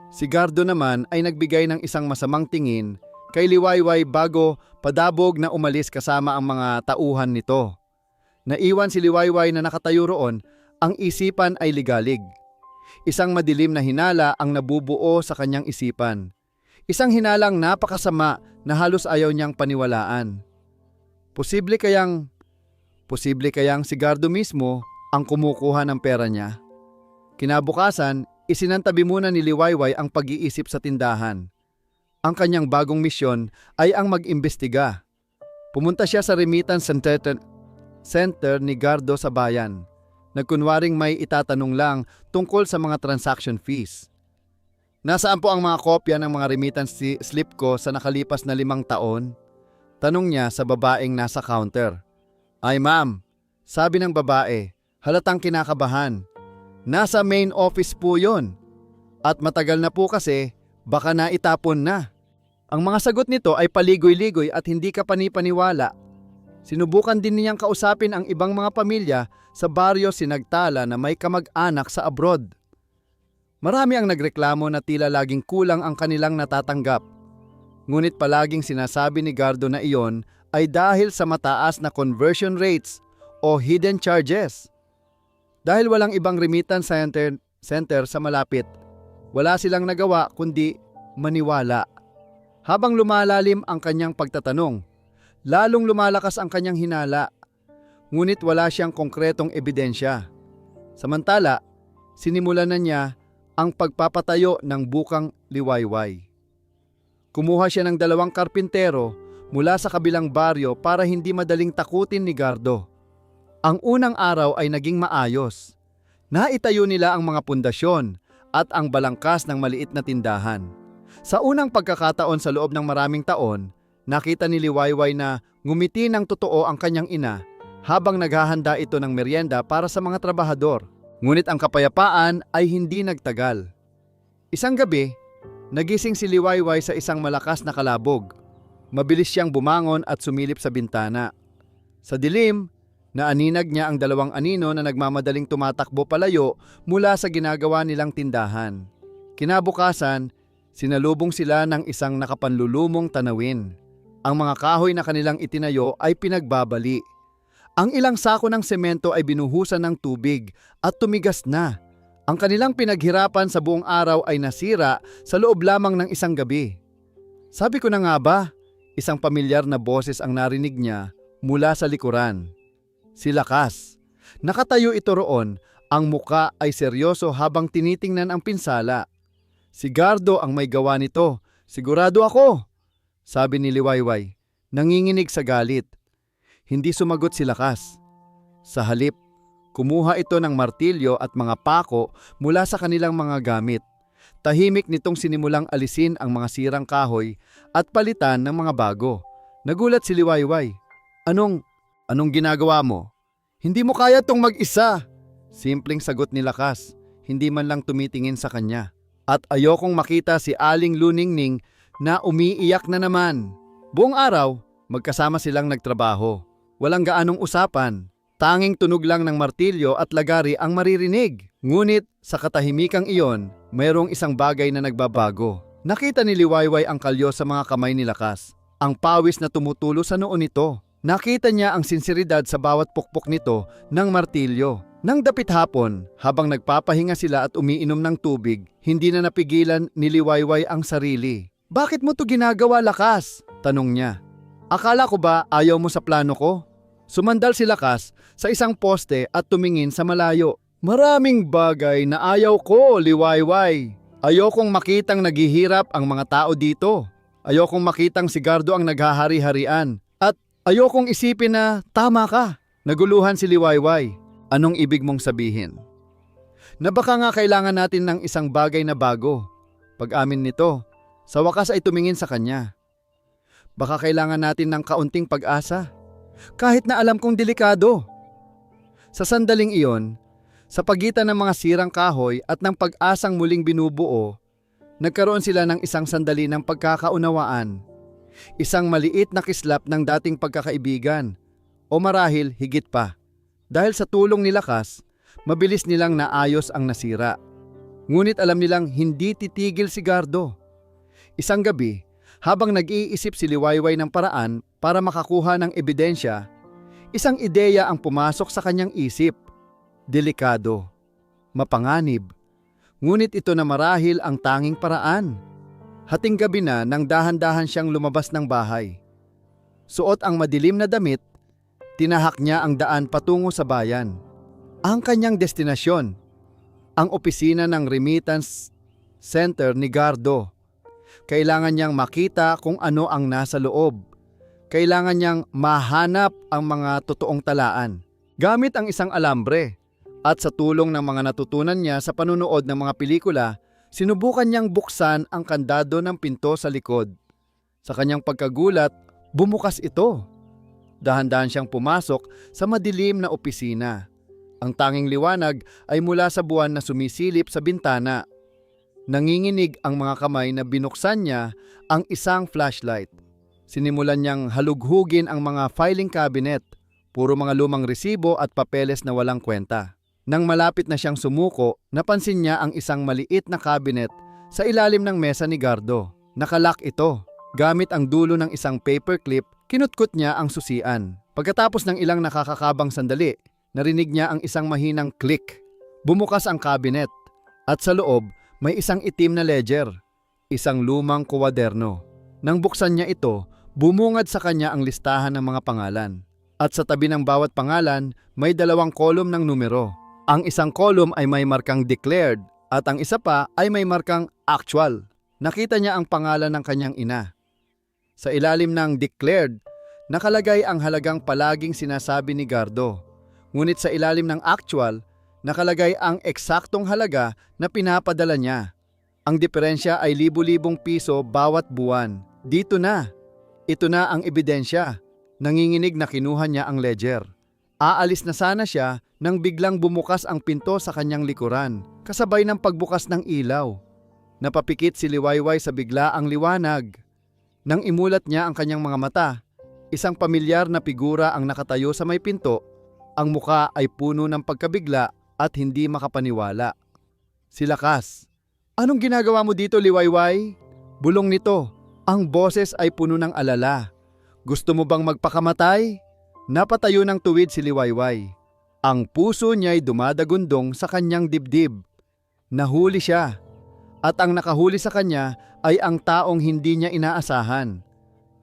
Si Gardo naman ay nagbigay ng isang masamang tingin kay Liwayway bago padabog na umalis kasama ang mga tauhan nito. Naiwan si Liwayway na nakatayo roon, ang isipan ay ligalig. Isang madilim na hinala ang nabubuo sa kanyang isipan. Isang hinalang napakasama na halos ayaw niyang paniwalaan. Posible kayang si Gardo mismo ang kumukuha ng pera niya. Kinabukasan, isinantabi muna ni Liwayway ang pag-iisip sa tindahan. Ang kanyang bagong misyon ay ang mag-imbestiga. Pumunta siya sa remittance center ni Gardo sa bayan. Nagkunwaring may itatanong lang tungkol sa mga transaction fees. Nasaan po ang mga kopya ng mga remittance slip ko sa nakalipas na 5 taon? Tanong niya sa babaeng nasa counter. Ay ma'am, sabi ng babae, halatang kinakabahan. Nasa main office po yon. At matagal na po kasi, baka naitapon na. Ang mga sagot nito ay paligoy-ligoy at hindi ka panipaniwala. Sinubukan din niyang kausapin ang ibang mga pamilya sa baryo Sinagtala na may kamag-anak sa abroad. Marami ang nagreklamo na tila laging kulang ang kanilang natatanggap. Ngunit palaging sinasabi ni Gardo na iyon ay dahil sa mataas na conversion rates o hidden charges. Dahil walang ibang remittance center sa malapit, wala silang nagawa kundi maniwala. Habang lumalalim ang kanyang pagtatanong, lalong lumalakas ang kanyang hinala. Ngunit wala siyang konkretong ebidensya. Samantala, sinimulan na niya ang pagpapatayo ng bukang Liwayway. Kumuha siya ng 2 karpintero mula sa kabilang baryo para hindi madaling takutin ni Gardo. Ang unang araw ay naging maayos. Naitayo nila ang mga pundasyon at ang balangkas ng maliit na tindahan. Sa unang pagkakataon sa loob ng maraming taon, nakita ni Liwayway na ngumiti ng totoo ang kanyang ina habang naghahanda ito ng merienda para sa mga trabahador. Ngunit ang kapayapaan ay hindi nagtagal. Isang gabi, nagising si Liwayway sa isang malakas na kalabog. Mabilis siyang bumangon at sumilip sa bintana. Sa dilim, naaninag niya ang 2 anino na nagmamadaling tumatakbo palayo mula sa ginagawa nilang tindahan. Kinabukasan, sinalubong sila ng isang nakapanlulumong tanawin. Ang mga kahoy na kanilang itinayo ay pinagbabali. Ang ilang sako ng semento ay binuhusan ng tubig at tumigas na. Ang kanilang pinaghirapan sa buong araw ay nasira sa loob lamang ng isang gabi. Sabi ko na nga ba, isang pamilyar na boses ang narinig niya mula sa likuran. Si Lakas. Nakatayo ito roon, ang muka ay seryoso habang tinitingnan ang pinsala. Si Gardo ang may gawa nito, sigurado ako, sabi ni Liwayway, nanginginig sa galit. Hindi sumagot si Lakas. Sa halip, kumuha ito ng martilyo at mga pako mula sa kanilang mga gamit. Tahimik nitong sinimulang alisin ang mga sirang kahoy at palitan ng mga bago. Nagulat si Liwayway. Anong ginagawa mo? Hindi mo kaya tong mag-isa. Simpleng sagot ni Lakas, hindi man lang tumitingin sa kanya. At ayokong makita si Aling Luningning na umiiyak na naman. Buong araw, magkasama silang nagtrabaho. Walang gaanong usapan. Tanging tunog lang ng martilyo at lagari ang maririnig. Ngunit sa katahimikang iyon, mayroong isang bagay na nagbabago. Nakita ni Liwayway ang kalyo sa mga kamay ni Lakas. Ang pawis na tumutulo sa noo nito. Nakita niya ang sinseridad sa bawat pukpok nito ng martilyo. Nang dapit hapon, habang nagpapahinga sila at umiinom ng tubig, hindi na napigilan ni Liwayway ang sarili. Bakit mo to ginagawa, Lakas? Tanong niya. Akala ko ba ayaw mo sa plano ko? Sumandal si Lakas sa isang poste at tumingin sa malayo. Maraming bagay na ayaw ko, Liwayway. Ayokong makitang naghihirap ang mga tao dito. Ayokong makitang si Gardo ang naghahari-harian. At ayokong isipin na tama ka. Naguluhan si Liwayway. Anong ibig mong sabihin? Na baka nga kailangan natin ng isang bagay na bago. Pag-amin nito, sa wakas ay tumingin sa kanya. Baka kailangan natin ng kaunting pag-asa. Kahit na alam kong delikado. Sa sandaling iyon, sa pagitan ng mga sirang kahoy at ng pag-asang muling binubuo, nagkaroon sila ng isang sandali ng pagkakaunawaan. Isang maliit na kislap ng dating pagkakaibigan, o marahil higit pa. Dahil sa tulong ni Lakas, mabilis nilang naayos ang nasira. Ngunit alam nilang hindi titigil si Gardo. Isang gabi, habang nag-iisip si Liwayway ng paraan para makakuha ng ebidensya, isang ideya ang pumasok sa kanyang isip. Delikado, mapanganib, ngunit ito na marahil ang tanging paraan. Hating gabi na nang dahan-dahan siyang lumabas ng bahay. Suot ang madilim na damit, tinahak niya ang daan patungo sa bayan. Ang kanyang destinasyon, ang opisina ng remittance center ni Gardo. Kailangan niyang makita kung ano ang nasa loob. Kailangan niyang mahanap ang mga totoong talaan. Gamit ang isang alambre at sa tulong ng mga natutunan niya sa panunood ng mga pelikula, sinubukan niyang buksan ang kandado ng pinto sa likod. Sa kanyang pagkagulat, bumukas ito. Dahan-dahan siyang pumasok sa madilim na opisina. Ang tanging liwanag ay mula sa buwan na sumisilip sa bintana. Nanginginig ang mga kamay na binuksan niya ang isang flashlight. Sinimulan niyang halughugin ang mga filing cabinet, puro mga lumang resibo at papeles na walang kwenta. Nang malapit na siyang sumuko, napansin niya ang isang maliit na cabinet sa ilalim ng mesa ni Gardo. Nakalock ito. Gamit ang dulo ng isang paperclip, kinutkot niya ang susian. Pagkatapos ng ilang nakakakabang sandali, narinig niya ang isang mahinang click. Bumukas ang cabinet at sa loob may isang itim na ledger, isang lumang kuwaderno. Nang buksan niya ito, bumungad sa kanya ang listahan ng mga pangalan. At sa tabi ng bawat pangalan, may 2 kolum ng numero. Ang isang kolum ay may markang declared at ang isa pa ay may markang actual. Nakita niya ang pangalan ng kanyang ina. Sa ilalim ng declared, nakalagay ang halagang palaging sinasabi ni Gardo. Ngunit sa ilalim ng actual, nakalagay ang eksaktong halaga na pinapadala niya. Ang diferensya ay libu-libong piso bawat buwan. Dito na. Ito na ang ebidensya. Nanginginig na kinuha niya ang ledger. Aalis na sana siya nang biglang bumukas ang pinto sa kanyang likuran, kasabay ng pagbukas ng ilaw. Napapikit si Liwayway sa biglaang liwanag. Nang imulat niya ang kanyang mga mata, isang pamilyar na figura ang nakatayo sa may pinto. Ang muka ay puno ng pagkabigla at hindi makapaniwala. Si Lakas. Anong ginagawa mo dito, Liwayway? Bulong nito. Ang boses ay puno ng alala. Gusto mo bang magpakamatay? Napatayo ng tuwid si Liwayway. Ang puso niya'y dumadagundong sa kanyang dibdib. Nahuli siya. At ang nakahuli sa kanya ay ang taong hindi niya inaasahan.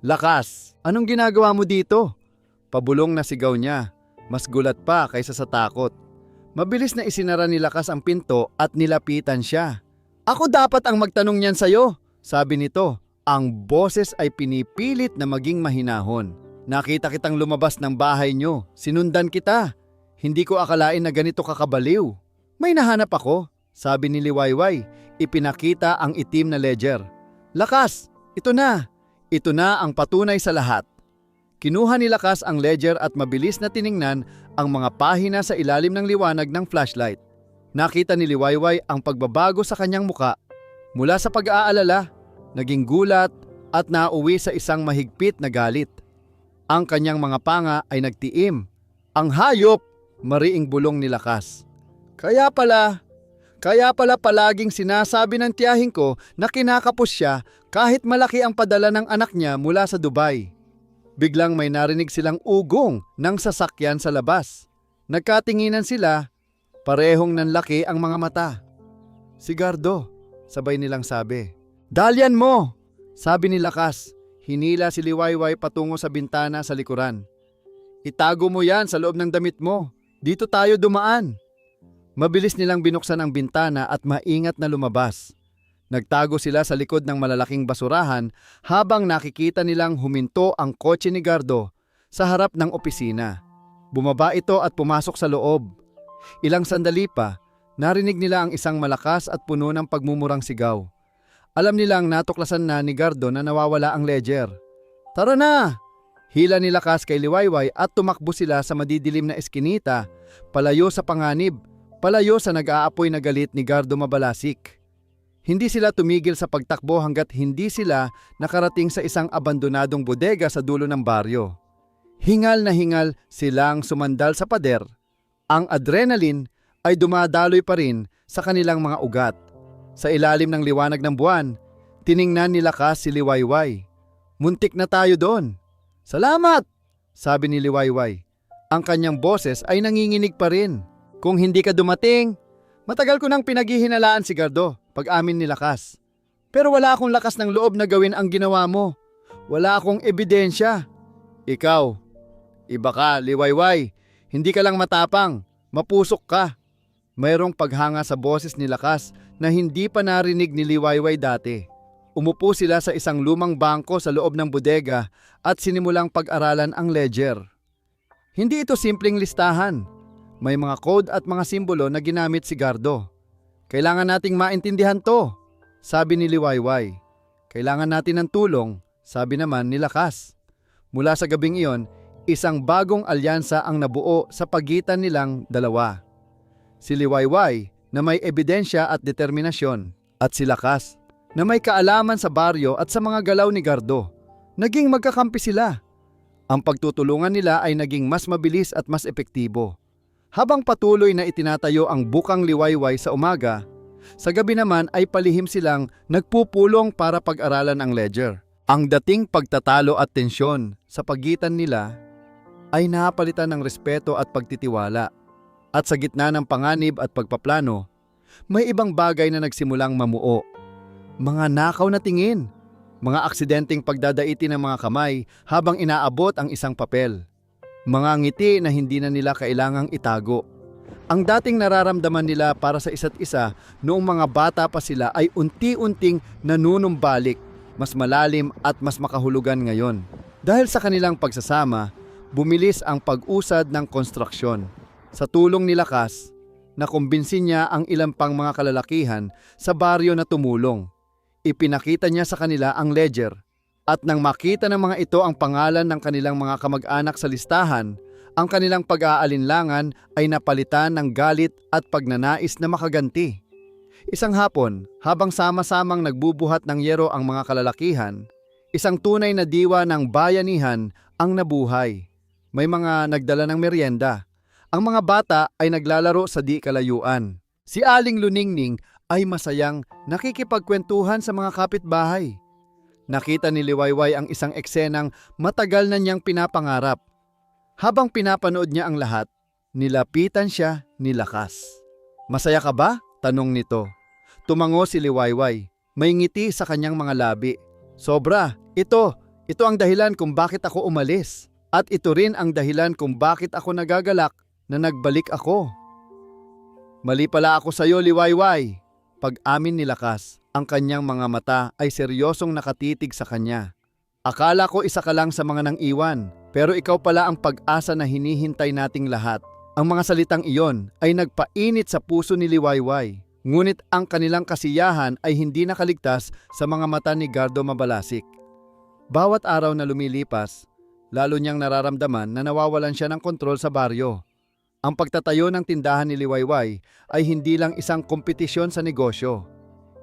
Lakas, anong ginagawa mo dito? Pabulong na sigaw niya. Mas gulat pa kaysa sa takot. Mabilis na isinara ni Lakas ang pinto at nilapitan siya. Ako dapat ang magtanong niyan sa'yo, sabi nito. Ang boses ay pinipilit na maging mahinahon. Nakita kitang lumabas ng bahay niyo. Sinundan kita. Hindi ko akalain na ganito kakabaliw. May nahanap ako, sabi ni Liwayway. Ipinakita ang itim na ledger. Lakas, ito na. Ito na ang patunay sa lahat. Kinuha ni Lakas ang ledger at mabilis na tiningnan ang mga pahina sa ilalim ng liwanag ng flashlight. Nakita ni Liwayway ang pagbabago sa kanyang muka. Mula sa pag-aalala, naging gulat at nauwi sa isang mahigpit na galit. Ang kanyang mga panga ay nagtiim. Ang hayop, mariing bulong ni Lakas. Kaya pala palaging sinasabi ng tiyahin ko na kinakapos siya kahit malaki ang padala ng anak niya mula sa Dubai. Biglang may narinig silang ugong ng sasakyan sa labas. Nagkatinginan sila, parehong nanlaki ang mga mata. Si Gardo, sabay nilang sabi. Dalian mo! Sabi ni Lakas. Hinila si Liwayway patungo sa bintana sa likuran. Itago mo yan sa loob ng damit mo. Dito tayo dumaan. Mabilis nilang binuksan ang bintana at maingat na lumabas. Nagtago sila sa likod ng malalaking basurahan habang nakikita nilang huminto ang kotse ni Gardo sa harap ng opisina. Bumaba ito at pumasok sa loob. Ilang sandali pa, narinig nila ang isang malakas at puno ng pagmumurang sigaw. Alam nilang natuklasan na ni Gardo na nawawala ang ledger. Tara na! Hila ni Lakas kay Liwayway at tumakbo sila sa madidilim na eskinita, palayo sa panganib, palayo sa nag-aapoy na galit ni Gardo Mabalasik. Hindi sila tumigil sa pagtakbo hanggat hindi sila nakarating sa isang abandonadong bodega sa dulo ng baryo. Hingal na hingal silang sumandal sa pader. Ang adrenaline ay dumadaloy pa rin sa kanilang mga ugat. Sa ilalim ng liwanag ng buwan, tiningnan ni Lakas si Liwayway. Muntik na tayo doon. Salamat! Sabi ni Liwayway. Ang kanyang boses ay nanginginig pa rin. Kung hindi ka dumating, matagal ko nang pinaghihinalaan si Gardo, pag-amin ni Lakas. Pero wala akong lakas ng loob na gawin ang ginawa mo. Wala akong ebidensya. Ikaw, iba ka, liwayway. Hindi ka lang matapang, mapusok ka. Mayroong paghanga sa boses ni Lakas na hindi pa narinig ni Liwayway dati. Umupo sila sa isang lumang bangko sa loob ng bodega at sinimulang pag-aralan ang ledger. Hindi ito simpleng listahan. May mga code at mga simbolo na ginamit si Gardo. Kailangan nating maintindihan to, sabi ni Liwayway. Kailangan natin ng tulong, sabi naman ni Lakas. Mula sa gabing iyon, isang bagong alyansa ang nabuo sa pagitan nilang dalawa. Si Liwayway na may ebidensya at determinasyon at si Lakas na may kaalaman sa baryo at sa mga galaw ni Gardo. Naging magkakampi sila. Ang pagtutulungan nila ay naging mas mabilis at mas epektibo. Habang patuloy na itinatayo ang bukang Liwayway sa umaga, sa gabi naman ay palihim silang nagpupulong para pag-aralan ang ledger. Ang dating pagtatalo at tensyon sa pagitan nila ay napalitan ng respeto at pagtitiwala. At sa gitna ng panganib at pagpaplano, may ibang bagay na nagsimulang mamuo. Mga nakaw na tingin, mga aksidenteng pagdadaiti ng mga kamay habang inaabot ang isang papel. Mga ngiti na hindi na nila kailangang itago. Ang dating nararamdaman nila para sa isa't isa noong mga bata pa sila ay unti-unting nanunumbalik, mas malalim at mas makahulugan ngayon. Dahil sa kanilang pagsasama, bumilis ang pag-usad ng konstruksyon. Sa tulong ni Lakas, nakumbinsin niya ang ilang pang mga kalalakihan sa baryo na tumulong. Ipinakita niya sa kanila ang ledger at nang makita ng mga ito ang pangalan ng kanilang mga kamag-anak sa listahan, ang kanilang pag-aalinlangan ay napalitan ng galit at pagnanais na makaganti. Isang hapon, habang sama-samang nagbubuhat ng yero ang mga kalalakihan, isang tunay na diwa ng bayanihan ang nabuhay. May mga nagdala ng merienda. Ang mga bata ay naglalaro sa di kalayuan. Si Aling Luningning ay masayang nakikipagkwentuhan sa mga kapitbahay. Nakita ni Liwayway ang isang eksenang matagal na niyang pinapangarap. Habang pinapanood niya ang lahat, nilapitan siya ni Lakas. "Masaya ka ba?" tanong nito. Tumango si Liwayway. May ngiti sa kanyang mga labi. "Sobra, ito ang dahilan kung bakit ako umalis. At ito rin ang dahilan kung bakit ako nagagalak na nagbalik ako." "Mali pala ako sa iyo, Liwayway." Pag-amin ni Lakas, ang kanyang mga mata ay seryosong nakatitig sa kanya. "Akala ko isa ka lang sa mga nang iwan, pero ikaw pala ang pag-asa na hinihintay nating lahat." Ang mga salitang iyon ay nagpainit sa puso ni Liwayway. Ngunit ang kanilang kasiyahan ay hindi nakaligtas sa mga mata ni Gardo Mabalasik. Bawat araw na lumilipas, lalo niyang nararamdaman na nawawalan siya ng kontrol sa baryo. Ang pagtatayo ng tindahan ni Liwayway ay hindi lang isang kompetisyon sa negosyo.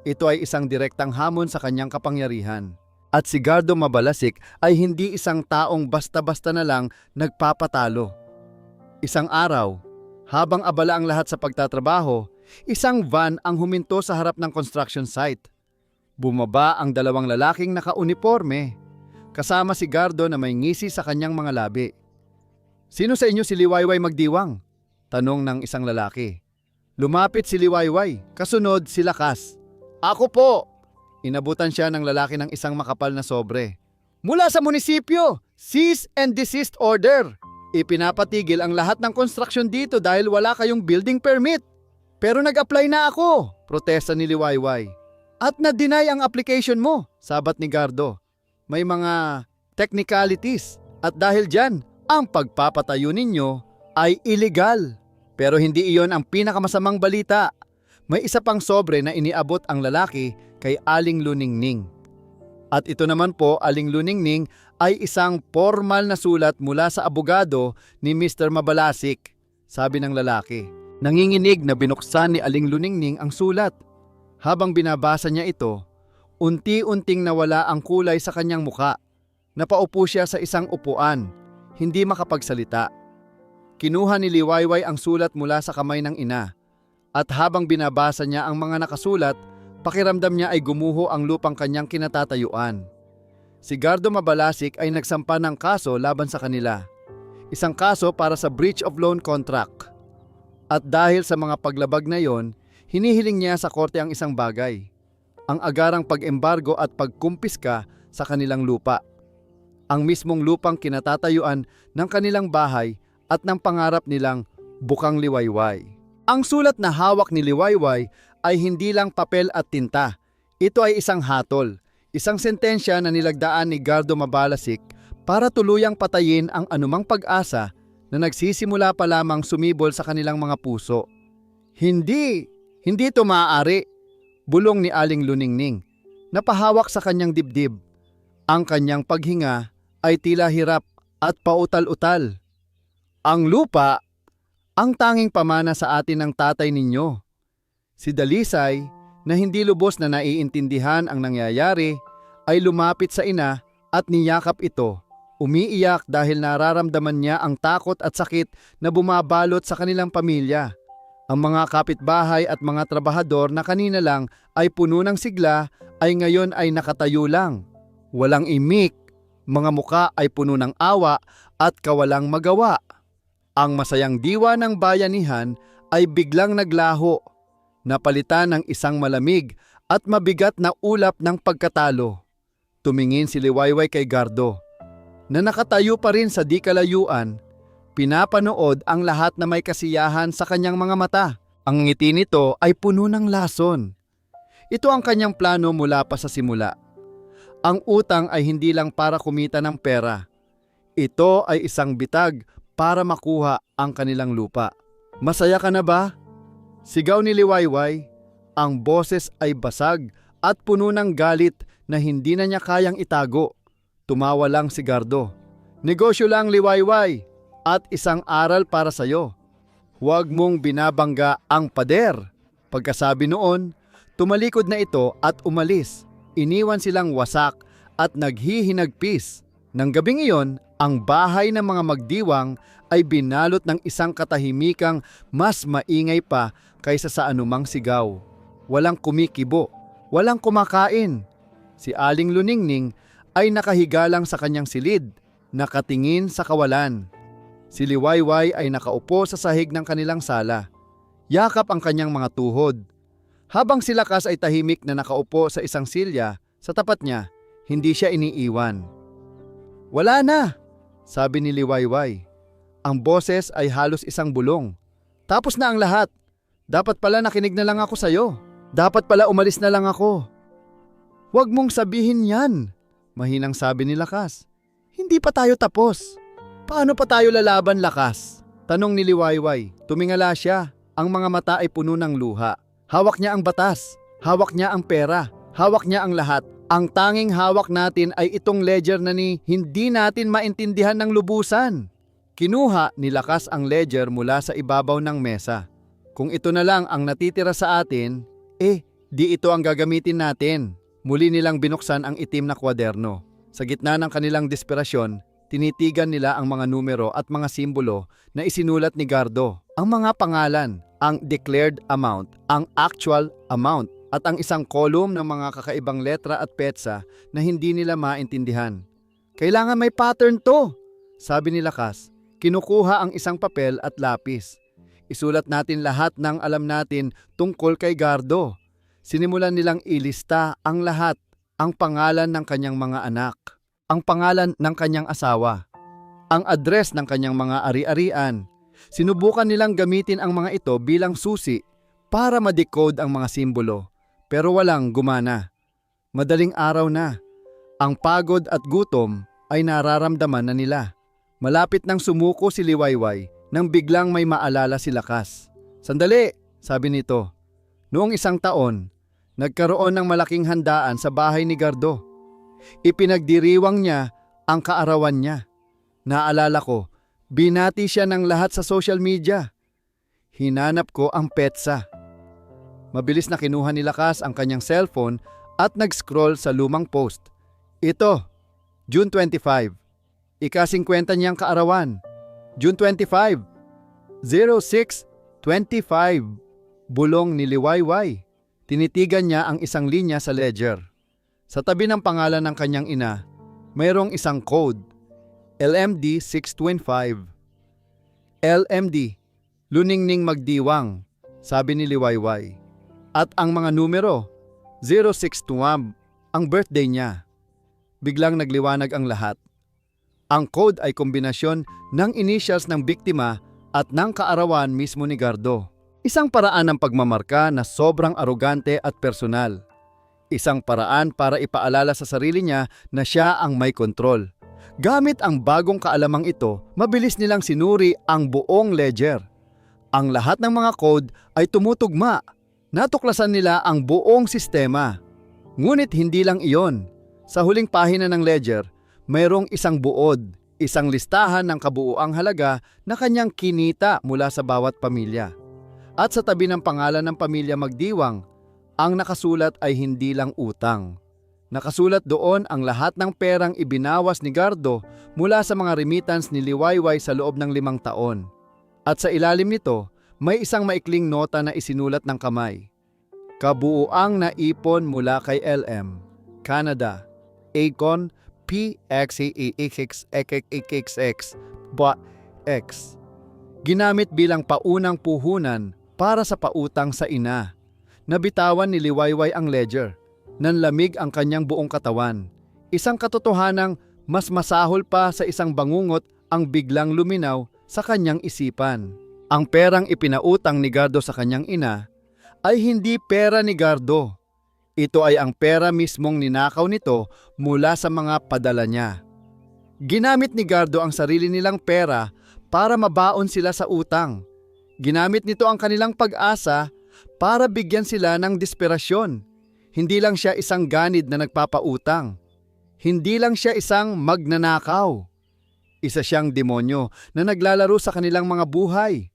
Ito ay isang direktang hamon sa kanyang kapangyarihan. At si Gardo Mabalasik ay hindi isang taong basta-basta na lang nagpapatalo. Isang araw, habang abala ang lahat sa pagtatrabaho, isang van ang huminto sa harap ng construction site. Bumaba ang dalawang lalaking naka-uniforme, kasama si Gardo na may ngisi sa kanyang mga labi. "Sino sa inyo si Liwayway Magdiwang?" tanong ng isang lalaki. Lumapit si Liwayway, kasunod si Lakas. "Ako po." Inabutan siya ng lalaki ng isang makapal na sobre. "Mula sa munisipyo, cease and desist order. Ipinapatigil ang lahat ng construction dito dahil wala kayong building permit." "Pero nag-apply na ako," protesta ni Liwayway. "At na-deny ang application mo," sabat ni Gardo. "May mga technicalities at dahil dyan, ang pagpapatayo ninyo ay illegal." Pero hindi iyon ang pinakamasamang balita. May isa pang sobre na iniabot ang lalaki kay Aling Luningning. At ito naman po, Aling Luningning, ay isang formal na sulat mula sa abogado ni Mr. Mabalasik, sabi ng lalaki. Nanginginig na binuksan ni Aling Luningning ang sulat. Habang binabasa niya ito, unti-unting nawala ang kulay sa kanyang muka. Napaupo siya sa isang upuan, hindi makapagsalita. Kinuha ni Liwayway ang sulat mula sa kamay ng ina. At habang binabasa niya ang mga nakasulat, pakiramdam niya ay gumuho ang lupang kanyang kinatatayuan. Si Gardo Mabalasik ay nagsampa ng kaso laban sa kanila. Isang kaso para sa breach of loan contract. At dahil sa mga paglabag na yon, hinihiling niya sa korte ang isang bagay. ang agarang pag-embargo at pagkumpiska sa kanilang lupa. Ang mismong lupang kinatatayuan ng kanilang bahay at ng pangarap nilang bukang liwayway. Ang sulat na hawak ni Liwayway ay hindi lang papel at tinta. Ito ay isang hatol, isang sentensya na nilagdaan ni Gardo Mabalasik para tuluyang patayin ang anumang pag-asa na nagsisimula pa lamang sumibol sa kanilang mga puso. Hindi ito maaari, bulong ni Aling Luningning, napahawak sa kanyang dibdib. Ang kanyang paghinga ay tila hirap at pautal-utal. Ang lupa, ang tanging pamana sa atin ng tatay ninyo. Si Dalisay, na hindi lubos na naiintindihan ang nangyayari, ay lumapit sa ina at niyakap ito. Umiiyak dahil nararamdaman niya ang takot at sakit na bumabalot sa kanilang pamilya. Ang mga kapitbahay at mga trabahador na kanina lang ay puno ng sigla ay ngayon ay nakatayo lang. Walang imik, mga muka ay puno ng awa at kawalang magawa. Ang masayang diwa ng bayanihan ay biglang naglaho, napalitan ng isang malamig at mabigat na ulap ng pagkatalo. Tumingin si Liwayway kay Gardo, na nakatayo pa rin sa di kalayuan, pinapanood ang lahat na may kasiyahan sa kanyang mga mata. Ang ngiti nito ay puno ng lason. Ito ang kanyang plano mula pa sa simula. Ang utang ay hindi lang para kumita ng pera. Ito ay isang bitag para makuha ang kanilang lupa. Masaya ka na ba? Sigaw ni Liwayway. Ang boses ay basag at puno ng galit na hindi na niya kayang itago. Tumawa lang si Gardo. Negosyo lang, Liwayway, at isang aral para sayo. Huwag mong binabangga ang pader. Pagkasabi noon, tumalikod na ito at umalis. Iniwan silang wasak at naghihinagpis. Nang gabing iyon, ang bahay ng mga magdiwang ay binalot ng isang katahimikang mas maingay pa kaysa sa anumang sigaw. Walang kumikibo, walang kumakain. Si Aling Luningning ay nakahiga lang sa kanyang silid, nakatingin sa kawalan. Si Liwayway ay nakaupo sa sahig ng kanilang sala. Yakap ang kanyang mga tuhod. Habang si Lakas ay tahimik na nakaupo sa isang silya sa tapat niya, hindi siya iniiwan. Wala na, sabi ni Liwayway. Ang boses ay halos isang bulong. Tapos na ang lahat. Dapat pala nakinig na lang ako sa'yo. Dapat pala umalis na lang ako. Huwag mong sabihin yan, mahinang sabi ni Lakas. Hindi pa tayo tapos. Paano pa tayo lalaban, Lakas? Tanong ni Liwayway. Tumingala siya. Ang mga mata ay puno ng luha. Hawak niya ang batas. Hawak niya ang pera. Hawak niya ang lahat. Ang tanging hawak natin ay itong ledger na hindi natin maintindihan ng lubusan. Kinuha ni Lakas ang ledger mula sa ibabaw ng mesa. Kung ito na lang ang natitira sa atin, di ito ang gagamitin natin. Muli nilang binuksan ang itim na kwaderno. Sa gitna ng kanilang desperasyon, tinitigan nila ang mga numero at mga simbolo na isinulat ni Gardo. Ang mga pangalan, ang declared amount, ang actual amount, at ang isang column ng mga kakaibang letra at petsa na hindi nila maintindihan. Kailangan may pattern to, sabi ni Lakas. Kinukuha ang isang papel at lapis. Isulat natin lahat ng alam natin tungkol kay Gardo. Sinimulan nilang ilista ang lahat, ang pangalan ng kanyang mga anak, ang pangalan ng kanyang asawa, ang address ng kanyang mga ari-arian. Sinubukan nilang gamitin ang mga ito bilang susi para ma-decode ang mga simbolo, pero walang gumana. Madaling araw na. Ang pagod at gutom ay nararamdaman na nila. Malapit nang sumuko si Liwayway nang biglang may maalala si Lakas. Sandali, sabi nito. Noong isang taon, nagkaroon ng malaking handaan sa bahay ni Gardo. Ipinagdiriwang niya ang kaarawan niya. Naalala ko, binati siya ng lahat sa social media. Hinanap ko ang petsa. Mabilis na kinuha ni Lakas ang kanyang cellphone at nag-scroll sa lumang post. Ito, June 25. Ika-50 niyang kaarawan. June 25. 06:25. Bulong ni Liwayway. Tinitigan niya ang isang linya sa ledger. Sa tabi ng pangalan ng kanyang ina, mayroong isang code. LMD 625. LMD, Luningning Magdiwang, sabi ni Liwayway. At ang mga numero, 06 ang birthday niya. Biglang nagliwanag ang lahat. Ang code ay kombinasyon ng initials ng biktima at ng kaarawan mismo ni Gardo. Isang paraan ng pagmamarka na sobrang arogante at personal. Isang paraan para ipaalala sa sarili niya na siya ang may kontrol. Gamit ang bagong kaalamang ito, mabilis nilang sinuri ang buong ledger. Ang lahat ng mga code ay tumutugma. Natuklasan nila ang buong sistema. Ngunit hindi lang iyon. Sa huling pahina ng ledger, mayroong isang buod, isang listahan ng kabuuang halaga na kanyang kinita mula sa bawat pamilya. At sa tabi ng pangalan ng pamilya Magdiwang, ang nakasulat ay hindi lang utang. Nakasulat doon ang lahat ng perang ibinawas ni Gardo mula sa mga remittance ni Liwayway sa loob ng 5 taon. At sa ilalim nito, may isang maikling nota na isinulat ng kamay. Kabuuang naipon mula kay LM, Canada, Acon, PXXXXXX, X. Ginamit bilang paunang puhunan para sa pautang sa ina. Nabitawan ni Liwayway ang ledger. Nanlamig ang kanyang buong katawan. Isang katotohanang mas masahol pa sa isang bangungot ang biglang luminaw sa kanyang isipan. Ang perang ipinautang ni Gardo sa kanyang ina ay hindi pera ni Gardo. Ito ay ang pera mismong ninakaw nito mula sa mga padala niya. Ginamit ni Gardo ang sarili nilang pera para mabaon sila sa utang. Ginamit nito ang kanilang pag-asa para bigyan sila ng desperasyon. Hindi lang siya isang ganid na nagpapautang. Hindi lang siya isang magnanakaw. Isa siyang demonyo na naglalaro sa kanilang mga buhay.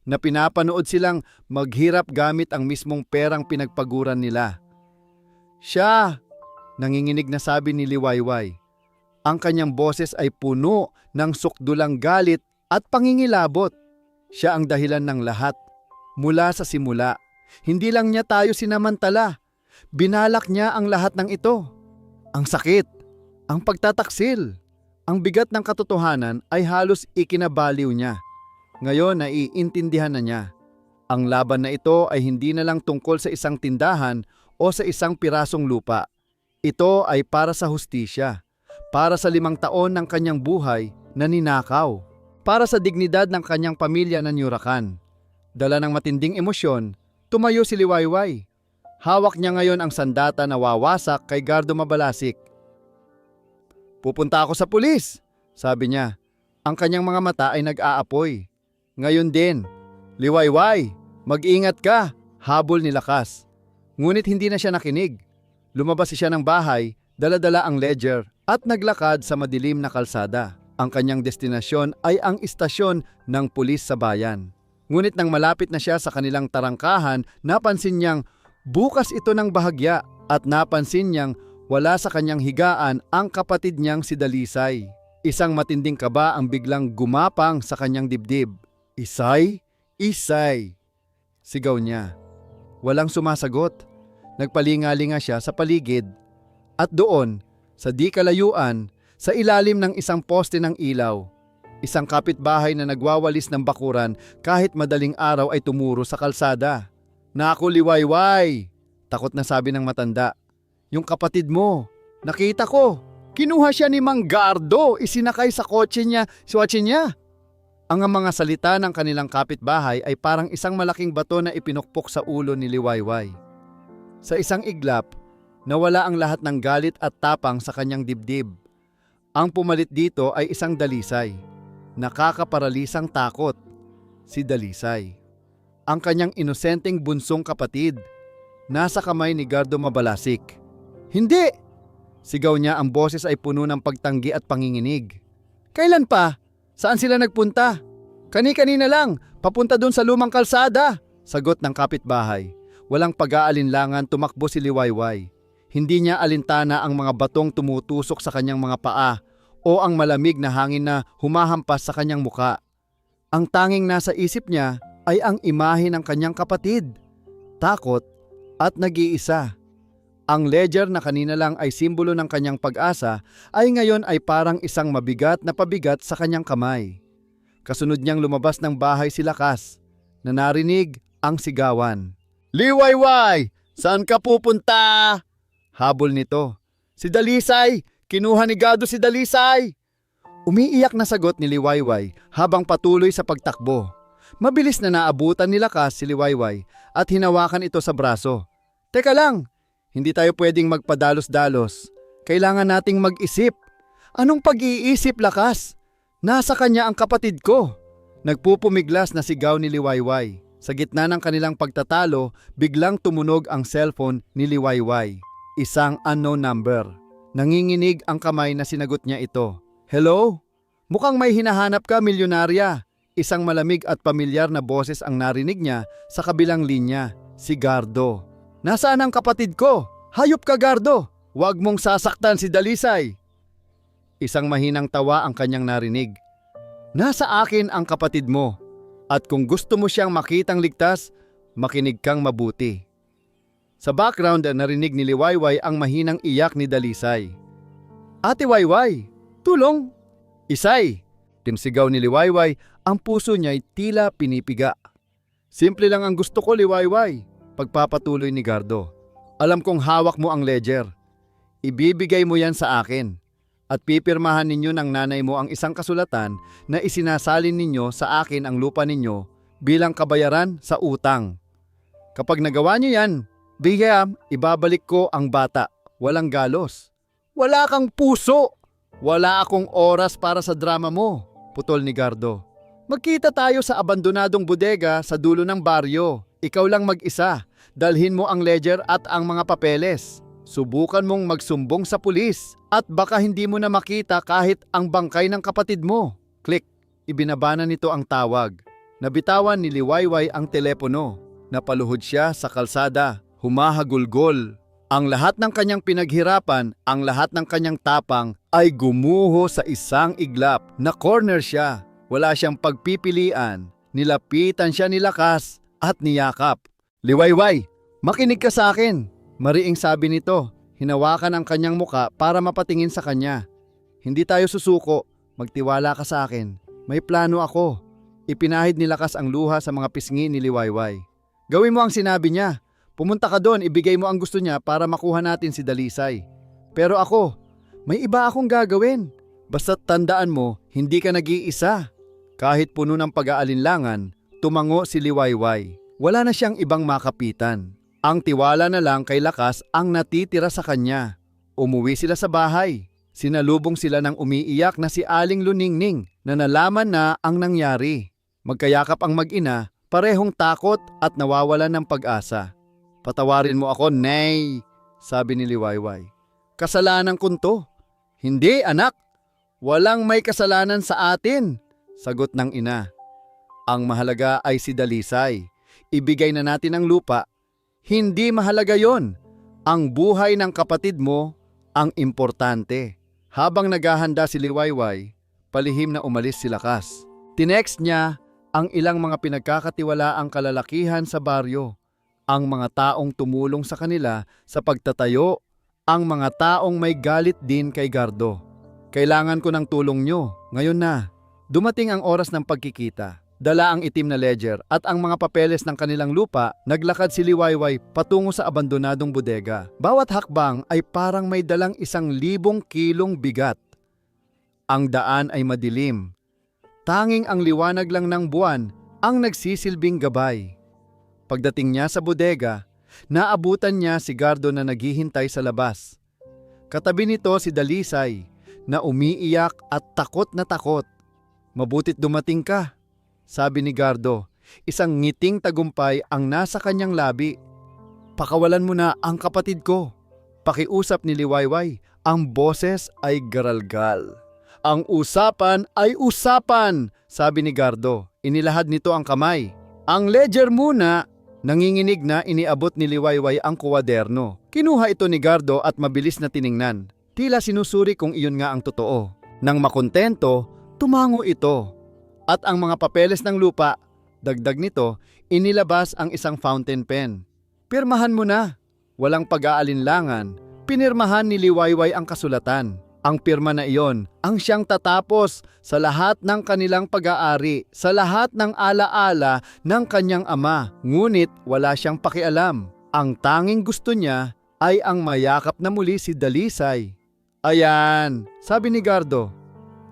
Na pinapanood silang maghirap gamit ang mismong perang pinagpaguran nila. Siya, nanginginig na sabi ni Liwayway. Ang kanyang boses ay puno ng sukdulang galit at pangingilabot. Siya ang dahilan ng lahat. Mula sa simula, hindi lang niya tayo sinamantala. Binalak niya ang lahat ng ito. Ang sakit, ang pagtataksil, ang bigat ng katotohanan ay halos ikinabaliw niya. Ngayon naiintindihan na niya. Ang laban na ito ay hindi na lang tungkol sa isang tindahan o sa isang pirasong lupa. Ito ay para sa hustisya, para sa 5 taon ng kanyang buhay na ninakaw, para sa dignidad ng kanyang pamilya na niyurakan. Dala ng matinding emosyon, tumayo si Liwayway. Hawak niya ngayon ang sandata na wawasak kay Gardo Mabalasik. Pupunta ako sa pulis, sabi niya. Ang kanyang mga mata ay nag-aapoy. Ngayon din, Liwayway, mag-ingat ka, habol ni Lakas. Ngunit hindi na siya nakinig. Lumabas siya ng bahay, dala-dala ang ledger at naglakad sa madilim na kalsada. Ang kanyang destinasyon ay ang istasyon ng pulis sa bayan. Ngunit nang malapit na siya sa kanilang tarangkahan, napansin niyang bukas ito ng bahagya at napansin niyang wala sa kanyang higaan ang kapatid niyang si Dalisay. Isang matinding kaba ang biglang gumapang sa kanyang dibdib. Isay! Isay! Sigaw niya. Walang sumasagot. Nagpalinga-linga siya sa paligid. At doon, sa di kalayuan, sa ilalim ng isang poste ng ilaw, isang kapitbahay na nagwawalis ng bakuran kahit madaling araw ay tumuro sa kalsada. Naku Liwayway! Takot na sabi ng matanda. Yung kapatid mo, nakita ko. Kinuha siya ni Mang Gardo, isinakay sa kotse niya, Ang mga salita ng kanilang kapitbahay ay parang isang malaking bato na ipinukpok sa ulo ni Liwayway. Sa isang iglap, nawala ang lahat ng galit at tapang sa kanyang dibdib. Ang pumalit dito ay isang dalisay. Nakakaparalisang takot. Si Dalisay. Ang kanyang inosenteng bunsong kapatid. Nasa kamay ni Gardo Mabalasik. Hindi! Sigaw niya, ang boses ay puno ng pagtanggi at panginginig. Kailan pa? Saan sila nagpunta? Kani-kanina lang, papunta doon sa lumang kalsada. Sagot ng kapitbahay. Walang pag-aalinlangan tumakbo si Liwayway. Hindi niya alintana ang mga batong tumutusok sa kanyang mga paa o ang malamig na hangin na humahampas sa kanyang muka. Ang tanging nasa isip niya ay ang imahe ng kanyang kapatid. Takot at nag-iisa. Ang ledger na kanina lang ay simbolo ng kanyang pag-asa ay ngayon ay parang isang mabigat na pabigat sa kanyang kamay. Kasunod niyang lumabas ng bahay si Lakas na narinig ang sigawan. Liwayway! Saan ka pupunta? Habol nito. Si Dalisay! Kinuha ni Gardo si Dalisay! Umiiyak na sagot ni Liwayway habang patuloy sa pagtakbo. Mabilis na naabutan ni Lakas si Liwayway at hinawakan ito sa braso. Teka lang, hindi tayo pwedeng magpadalos-dalos. Kailangan nating mag-isip. Anong pag-iisip, Lakas? Nasa kanya ang kapatid ko. Nagpupumiglas na sigaw ni Liwayway. Sa gitna ng kanilang pagtatalo, biglang tumunog ang cellphone ni Liwayway. Isang unknown number. Nanginginig ang kamay na sinagot niya ito. Hello? Mukhang may hinahanap ka, milyonarya. Isang malamig at pamilyar na boses ang narinig niya sa kabilang linya, si Gardo. Nasaan ang kapatid ko? Hayop ka, Gardo! Huwag mong sasaktan si Dalisay! Isang mahinang tawa ang kanyang narinig. Nasa akin ang kapatid mo. At kung gusto mo siyang makitang ligtas, makinig kang mabuti. Sa background narinig ni Liwayway ang mahinang iyak ni Dalisay. Ate Wayway, tulong! Isay! Timsigaw ni Liwayway, ang puso niya'y tila pinipiga. Simple lang ang gusto ko, Liwayway. Pagpapatuloy ni Gardo. Alam kong hawak mo ang ledger. Ibibigay mo yan sa akin. At pipirmahan ninyo ng nanay mo ang isang kasulatan na isinasalin ninyo sa akin ang lupa ninyo bilang kabayaran sa utang. Kapag nagawa nyo yan, bigyan, ibabalik ko ang bata. Walang galos. Wala kang puso! Wala akong oras para sa drama mo, putol ni Gardo. Magkita tayo sa abandonadong bodega sa dulo ng baryo. Ikaw lang mag-isa. Dalhin mo ang ledger at ang mga papeles. Subukan mong magsumbong sa pulis at baka hindi mo na makita kahit ang bangkay ng kapatid mo. Click. Ibinabana nito ang tawag. Nabitawan ni Liwayway ang telepono. Napaluhod siya sa kalsada. Humahagulgol. Ang lahat ng kanyang pinaghirapan, ang lahat ng kanyang tapang ay gumuho sa isang iglap. Na corner siya. Wala siyang pagpipilian. Nilapitan siya ni Lakas at niyakap. Liwayway, makinig ka sa akin. Mariing sabi nito, hinawakan ang kanyang muka para mapatingin sa kanya. Hindi tayo susuko, magtiwala ka sa akin. May plano ako. Ipinahid ni Lakas ang luha sa mga pisngi ni Liwayway. Gawin mo ang sinabi niya. Pumunta ka doon, ibigay mo ang gusto niya para makuha natin si Dalisay. Pero ako, may iba akong gagawin. Basta't tandaan mo, hindi ka nag-iisa. Kahit puno ng pag-aalinlangan, tumango si Liwayway. Wala na siyang ibang makapitan. Ang tiwala na lang kay Lakas ang natitira sa kanya. Umuwi sila sa bahay. Sinalubong sila ng umiiyak na si Aling Luningning na nalaman na ang nangyari. Magkayakap ang mag-ina, parehong takot at nawawalan ng pag-asa. Patawarin mo ako, Nay, sabi ni Liwayway. Kasalanan ko to. Hindi, anak. Walang may kasalanan sa atin, sagot ng ina. Ang mahalaga ay si Dalisay. Ibigay na natin ang lupa. Hindi mahalaga yon. Ang buhay ng kapatid mo ang importante. Habang naghahanda si Liwayway, palihim na umalis si Lakas. Tinext niya ang ilang mga pinagkakatiwalaang kalalakihan sa baryo. Ang mga taong tumulong sa kanila sa pagtatayo. Ang mga taong may galit din kay Gardo. Kailangan ko ng tulong nyo. Ngayon na. Dumating ang oras ng pagkikita. Dala ang itim na ledger at ang mga papeles ng kanilang lupa, naglakad si Liwayway patungo sa abandonadong bodega. Bawat hakbang ay parang may dalang 1,000 kilong bigat. Ang daan ay madilim. Tanging ang liwanag lang ng buwan ang nagsisilbing gabay. Pagdating niya sa bodega, naabutan niya si Gardo na naghihintay sa labas. Katabi nito si Dalisay na umiiyak at takot na takot. Mabutit dumating ka, sabi ni Gardo. Isang ngiting tagumpay ang nasa kanyang labi. Pakawalan mo na ang kapatid ko. Pakiusap ni Liwayway. Ang boses ay garalgal. Ang usapan ay usapan, sabi ni Gardo. Inilahad nito ang kamay. Ang ledger muna. Nanginginig na iniabot ni Liwayway ang kuwaderno. Kinuha ito ni Gardo at mabilis na tiningnan. Tila sinusuri kung iyon nga ang totoo. Nang makontento, tumango ito. At ang mga papeles ng lupa, dagdag nito, inilabas ang isang fountain pen. Pirmahan mo na. Walang pag-aalinlangan. Pinirmahan ni Liwayway ang kasulatan. Ang pirma na iyon ang siyang tatapos sa lahat ng kanilang pag-aari, sa lahat ng alaala ng kanyang ama. Ngunit wala siyang pakialam. Ang tanging gusto niya ay ang mayakap na muli si Dalisay. Ayan, sabi ni Gardo.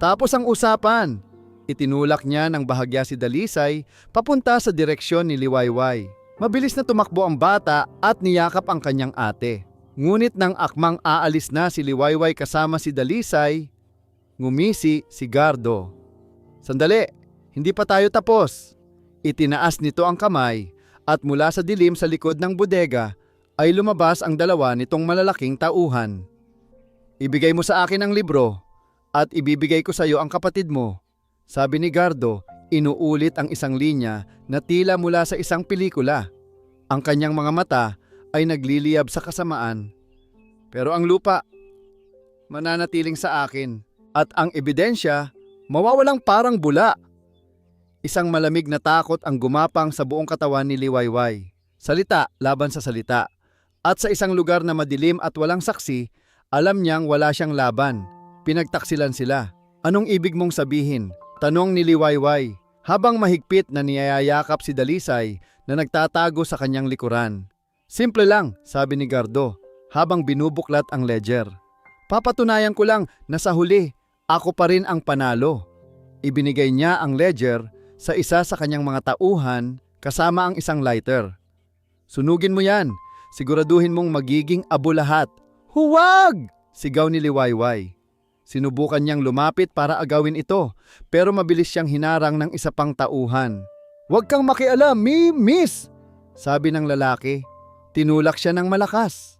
Tapos ang usapan. Itinulak niya ng bahagya si Dalisay papunta sa direksyon ni Liwayway. Mabilis na tumakbo ang bata at niyakap ang kanyang ate. Ngunit nang akmang aalis na si Liwayway kasama si Dalisay, ngumisi si Gardo. Sandali, hindi pa tayo tapos. Itinaas nito ang kamay at mula sa dilim sa likod ng bodega ay lumabas ang dalawa nitong malalaking tauhan. Ibigay mo sa akin ang libro at ibibigay ko sa iyo ang kapatid mo. Sabi ni Gardo, inuulit ang isang linya na tila mula sa isang pelikula. Ang kanyang mga mata ay nagliliyab sa kasamaan. Pero ang lupa, mananatiling sa akin. At ang ebidensya, mawawalang parang bula. Isang malamig na takot ang gumapang sa buong katawan ni Liwayway. Salita laban sa salita. At sa isang lugar na madilim at walang saksi, alam niyang wala siyang laban. Pinagtaksilan sila. Anong ibig mong sabihin? Tanong ni Liwayway habang mahigpit na niyayakap si Dalisay na nagtatago sa kanyang likuran. Simple lang, sabi ni Gardo habang binubuklat ang ledger. Papatunayan ko lang na sa huli, ako pa rin ang panalo. Ibinigay niya ang ledger sa isa sa kanyang mga tauhan kasama ang isang lighter. Sunugin mo yan, siguraduhin mong magiging abo lahat. Huwag! Sigaw ni Liwayway. Sinubukan niyang lumapit para agawin ito, pero mabilis siyang hinarang ng isa pang tauhan. Huwag kang makialam, miss! Sabi ng lalaki. Tinulak siya ng malakas.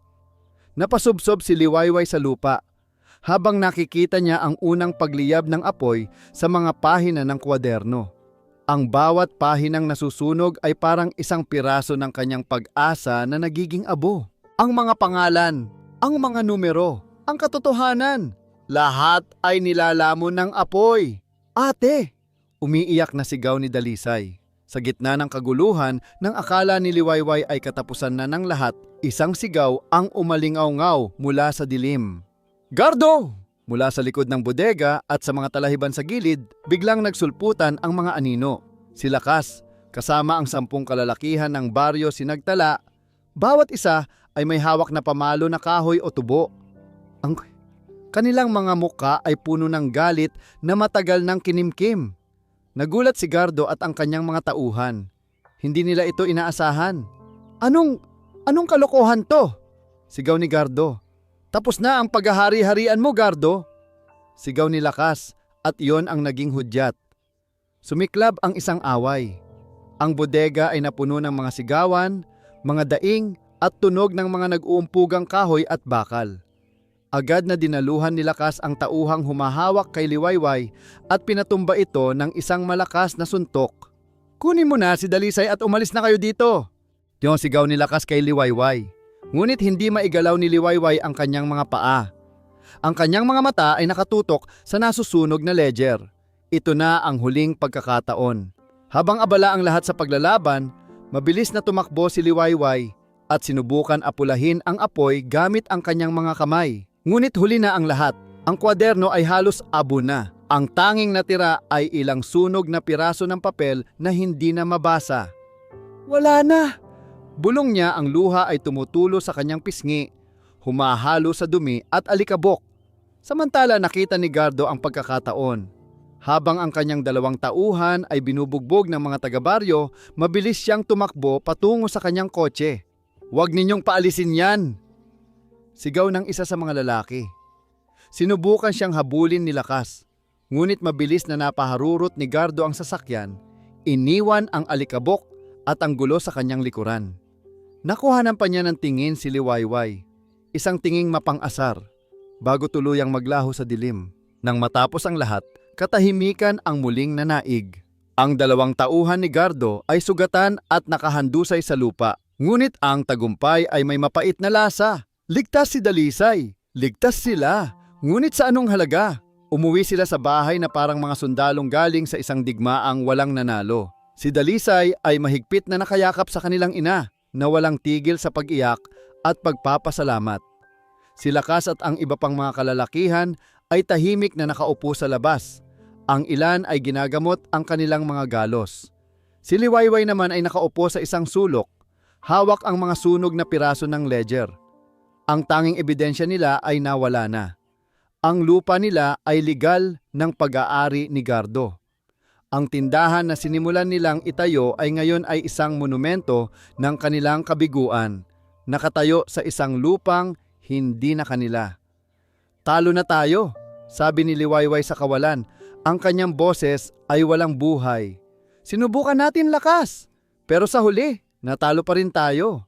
Napasubsob si Liwayway sa lupa, habang nakikita niya ang unang pagliyab ng apoy sa mga pahina ng kwaderno. Ang bawat pahinang nasusunog ay parang isang piraso ng kanyang pag-asa na nagiging abo. Ang mga pangalan, ang mga numero, ang katotohanan, lahat ay nilalamon ng apoy. Ate! Umiiyak na sigaw ni Dalisay. Sa gitna ng kaguluhan, nang akala ni Liwayway ay katapusan na ng lahat, isang sigaw ang umalingaw-ngaw mula sa dilim. Gardo! Mula sa likod ng bodega at sa mga talahiban sa gilid, biglang nagsulputan ang mga anino. Si Lakas, kasama ang 10 kalalakihan ng baryo sinagtala, bawat isa ay may hawak na pamalo na kahoy o tubo. Ang kanilang mga muka ay puno ng galit na matagal nang kinimkim. Nagulat si Gardo at ang kanyang mga tauhan. Hindi nila ito inaasahan. Anong kalokohan to? Sigaw ni Gardo. Tapos na ang paghahari-harian mo, Gardo. Sigaw ni Lakas at iyon ang naging hudyat. Sumiklab ang isang away. Ang bodega ay napuno ng mga sigawan, mga daing at tunog ng mga nag-uumpugang kahoy at bakal. Agad na dinaluhan ni Lakas ang tauhang humahawak kay Liwayway at pinatumba ito ng isang malakas na suntok. Kunin mo na si Dalisay at umalis na kayo dito. Yung sigaw ni Lakas kay Liwayway. Ngunit hindi maigalaw ni Liwayway ang kanyang mga paa. Ang kanyang mga mata ay nakatutok sa nasusunog na ledger. Ito na ang huling pagkakataon. Habang abala ang lahat sa paglalaban, mabilis na tumakbo si Liwayway at sinubukan apulahin ang apoy gamit ang kanyang mga kamay. Ngunit huli na ang lahat. Ang kwaderno ay halos abo na. Ang tanging natira ay ilang sunog na piraso ng papel na hindi na mabasa. Wala na! Bulong niya, ang luha ay tumutulo sa kanyang pisngi, humahalo sa dumi at alikabok. Samantala nakita ni Gardo ang pagkakataon. Habang ang kanyang 2 tauhan ay binubugbog ng mga taga-baryo, mabilis siyang tumakbo patungo sa kanyang kotse. Huwag ninyong paalisin yan! Sigaw ng isa sa mga lalaki. Sinubukan siyang habulin ni Lakas. Ngunit mabilis na napaharurot ni Gardo ang sasakyan, iniwan ang alikabok at ang gulo sa kanyang likuran. Nakuhanan pa niya ng tingin si Liwayway, isang tinging mapang-asar, bago tuluyang maglaho sa dilim. Nang matapos ang lahat, katahimikan ang muling nanaig. Ang 2 tauhan ni Gardo ay sugatan at nakahandusay sa lupa. Ngunit ang tagumpay ay may mapait na lasa. Ligtas si Dalisay. Ligtas sila. Ngunit sa anong halaga? Umuwi sila sa bahay na parang mga sundalong galing sa isang digmaang walang nanalo. Si Dalisay ay mahigpit na nakayakap sa kanilang ina na walang tigil sa pag-iyak at pagpapasalamat. Si Lakas at ang iba pang mga kalalakihan ay tahimik na nakaupo sa labas. Ang ilan ay ginagamot ang kanilang mga galos. Si Liwayway naman ay nakaupo sa isang sulok, Hawak ang mga sunog na piraso ng ledger. Ang tanging ebidensya nila ay nawala na. Ang lupa nila ay legal ng pag-aari ni Gardo. Ang tindahan na sinimulan nilang itayo ay ngayon ay isang monumento ng kanilang kabiguan, nakatayo sa isang lupang hindi na kanila. Talo na tayo, sabi ni Liwayway sa kawalan. Ang kanyang boses ay walang buhay. Sinubukan natin lakas, pero sa huli, natalo pa rin tayo.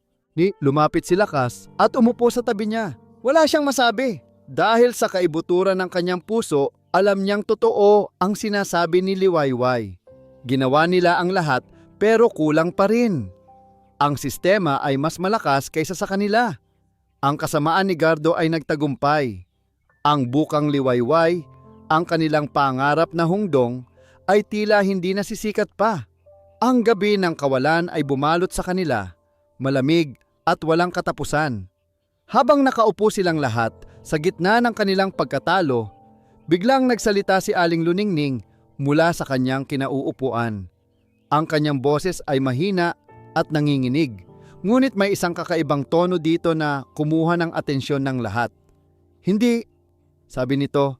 Lumapit si Lakas at umupo sa tabi niya. Wala siyang masabi. Dahil sa kaibuturan ng kanyang puso, alam niyang totoo ang sinasabi ni Liwayway. Ginawa nila ang lahat pero kulang pa rin. Ang sistema ay mas malakas kaysa sa kanila. Ang kasamaan ni Gardo ay nagtagumpay. Ang bukang Liwayway, ang kanilang pangarap na hungdong, ay tila hindi nasisikat pa. Ang gabi ng kawalan ay bumalot sa kanila, malamig at walang katapusan. Habang nakaupo silang lahat sa gitna ng kanilang pagkatalo, biglang nagsalita si Aling Luningning mula sa kanyang kinauupuan. Ang kanyang boses ay mahina at nanginginig, ngunit may isang kakaibang tono dito na kumuha ng atensyon ng lahat. Hindi, sabi nito,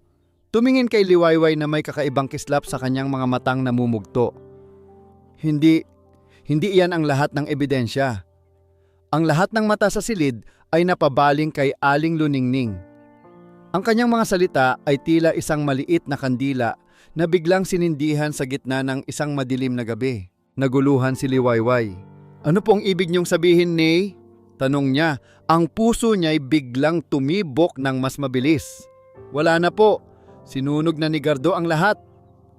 tumingin kay Liwayway na may kakaibang kislap sa kanyang mga matang namumugto. Hindi iyan ang lahat ng ebidensya. Ang lahat ng mata sa silid ay napabaling kay Aling Luningning. Ang kanyang mga salita ay tila isang maliit na kandila na biglang sinindihan sa gitna ng isang madilim na gabi. Naguluhan si Liwayway. Ano pong ibig niyong sabihin, Nay? Tanong niya. Ang puso niya ay biglang tumibok ng mas mabilis. Wala na po. Sinunog na ni Gardo ang lahat.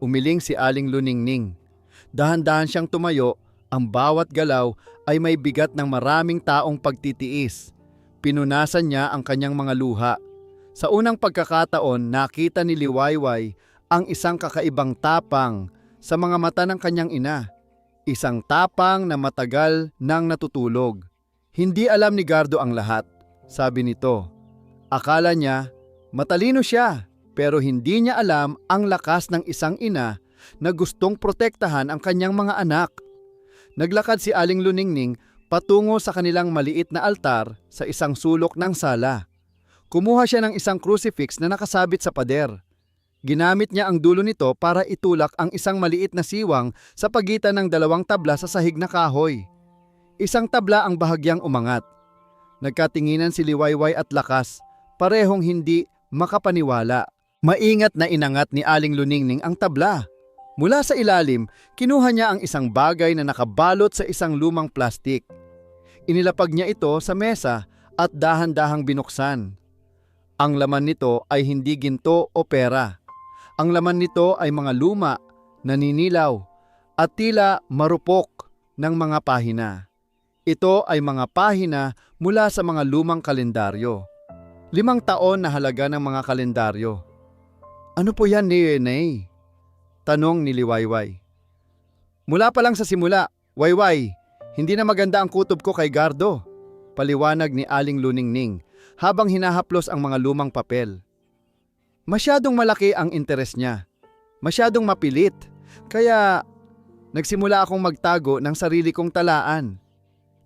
Umiling si Aling Luningning. Dahan-dahan siyang tumayo. Ang bawat galaw ay may bigat ng maraming taong pagtitiis. Pinunasan niya ang kanyang mga luha. Sa unang pagkakataon, nakita ni Liwayway ang isang kakaibang tapang sa mga mata ng kanyang ina. Isang tapang na matagal nang natutulog. Hindi alam ni Gardo ang lahat, sabi nito. Akala niya, matalino siya, pero hindi niya alam ang lakas ng isang ina na gustong protektahan ang kanyang mga anak. Naglakad si Aling Luningning patungo sa kanilang maliit na altar sa isang sulok ng sala. Kumuha siya ng isang crucifix na nakasabit sa pader. Ginamit niya ang dulo nito para itulak ang isang maliit na siwang sa pagitan ng dalawang tabla sa sahig na kahoy. Isang tabla ang bahagyang umangat. Nagkatinginan si Liwayway at Lakas, parehong hindi makapaniwala. Maingat na inangat ni Aling Luningning ang tabla. Mula sa ilalim, kinuha niya ang isang bagay na nakabalot sa isang lumang plastik. Inilapag niya ito sa mesa at dahan-dahang binuksan. Ang laman nito ay hindi ginto o pera. Ang laman nito ay mga luma, naninilaw, at tila marupok ng mga pahina. Ito ay mga pahina mula sa mga lumang kalendaryo. 5 taon na halaga ng mga kalendaryo. Ano po yan, Nay? Tanong ni Liwayway. Mula pa lang sa simula, Wayway, hindi na maganda ang kutob ko kay Gardo. Paliwanag ni Aling Luningning habang hinahaplos ang mga lumang papel. Masyadong malaki ang interes niya. Masyadong mapilit. Kaya nagsimula akong magtago ng sarili kong talaan.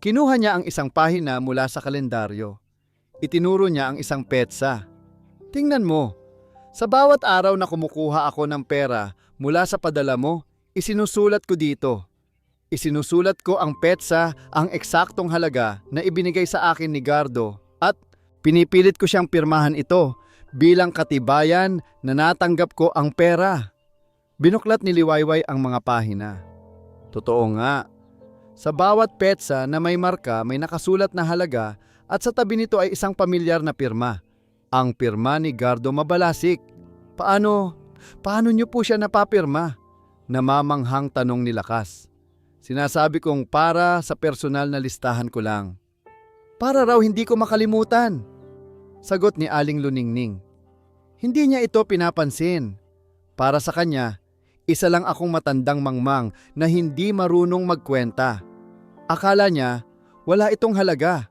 Kinuha niya ang isang pahina mula sa kalendaryo. Itinuro niya ang isang petsa. Tingnan mo, sa bawat araw na kumukuha ako ng pera mula sa padala mo, isinusulat ko dito. Isinusulat ko ang petsa, ang eksaktong halaga na ibinigay sa akin ni Gardo at pinipilit ko siyang pirmahan ito bilang katibayan na natanggap ko ang pera. Binuklat ni Liwayway ang mga pahina. Totoo nga. Sa bawat petsa na may marka may nakasulat na halaga at sa tabi nito ay isang pamilyar na pirma. Ang pirma ni Gardo Mabalasik. Paano niyo po siya napapirma? Namamanghang tanong ni Lakas. Sinasabi kong para sa personal na listahan ko lang. Para raw hindi ko makalimutan. Sagot ni Aling Luningning. Hindi niya ito pinapansin. Para sa kanya, isa lang akong matandang mangmang na hindi marunong magkwenta. Akala niya, wala itong halaga.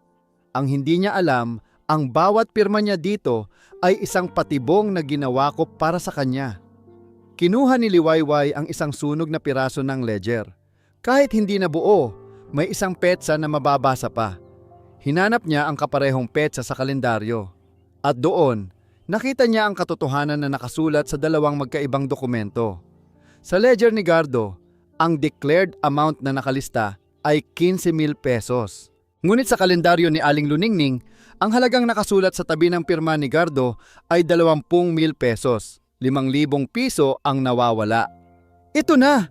Ang hindi niya alam, ang bawat pirma niya dito ay isang patibong na ginawa ko para sa kanya. Kinuha ni Liwayway ang isang sunog na piraso ng ledger. Kahit hindi na buo, may isang petsa na mababasa pa. Hinanap niya ang kaparehong petsa sa kalendaryo. At doon, nakita niya ang katotohanan na nakasulat sa dalawang magkaibang dokumento. Sa ledger ni Gardo, ang declared amount na nakalista ay 15,000 pesos. Ngunit sa kalendaryo ni Aling Luningning, ang halagang nakasulat sa tabi ng pirma ni Gardo ay 20,000 pesos. 5,000 piso ang nawawala. Ito na!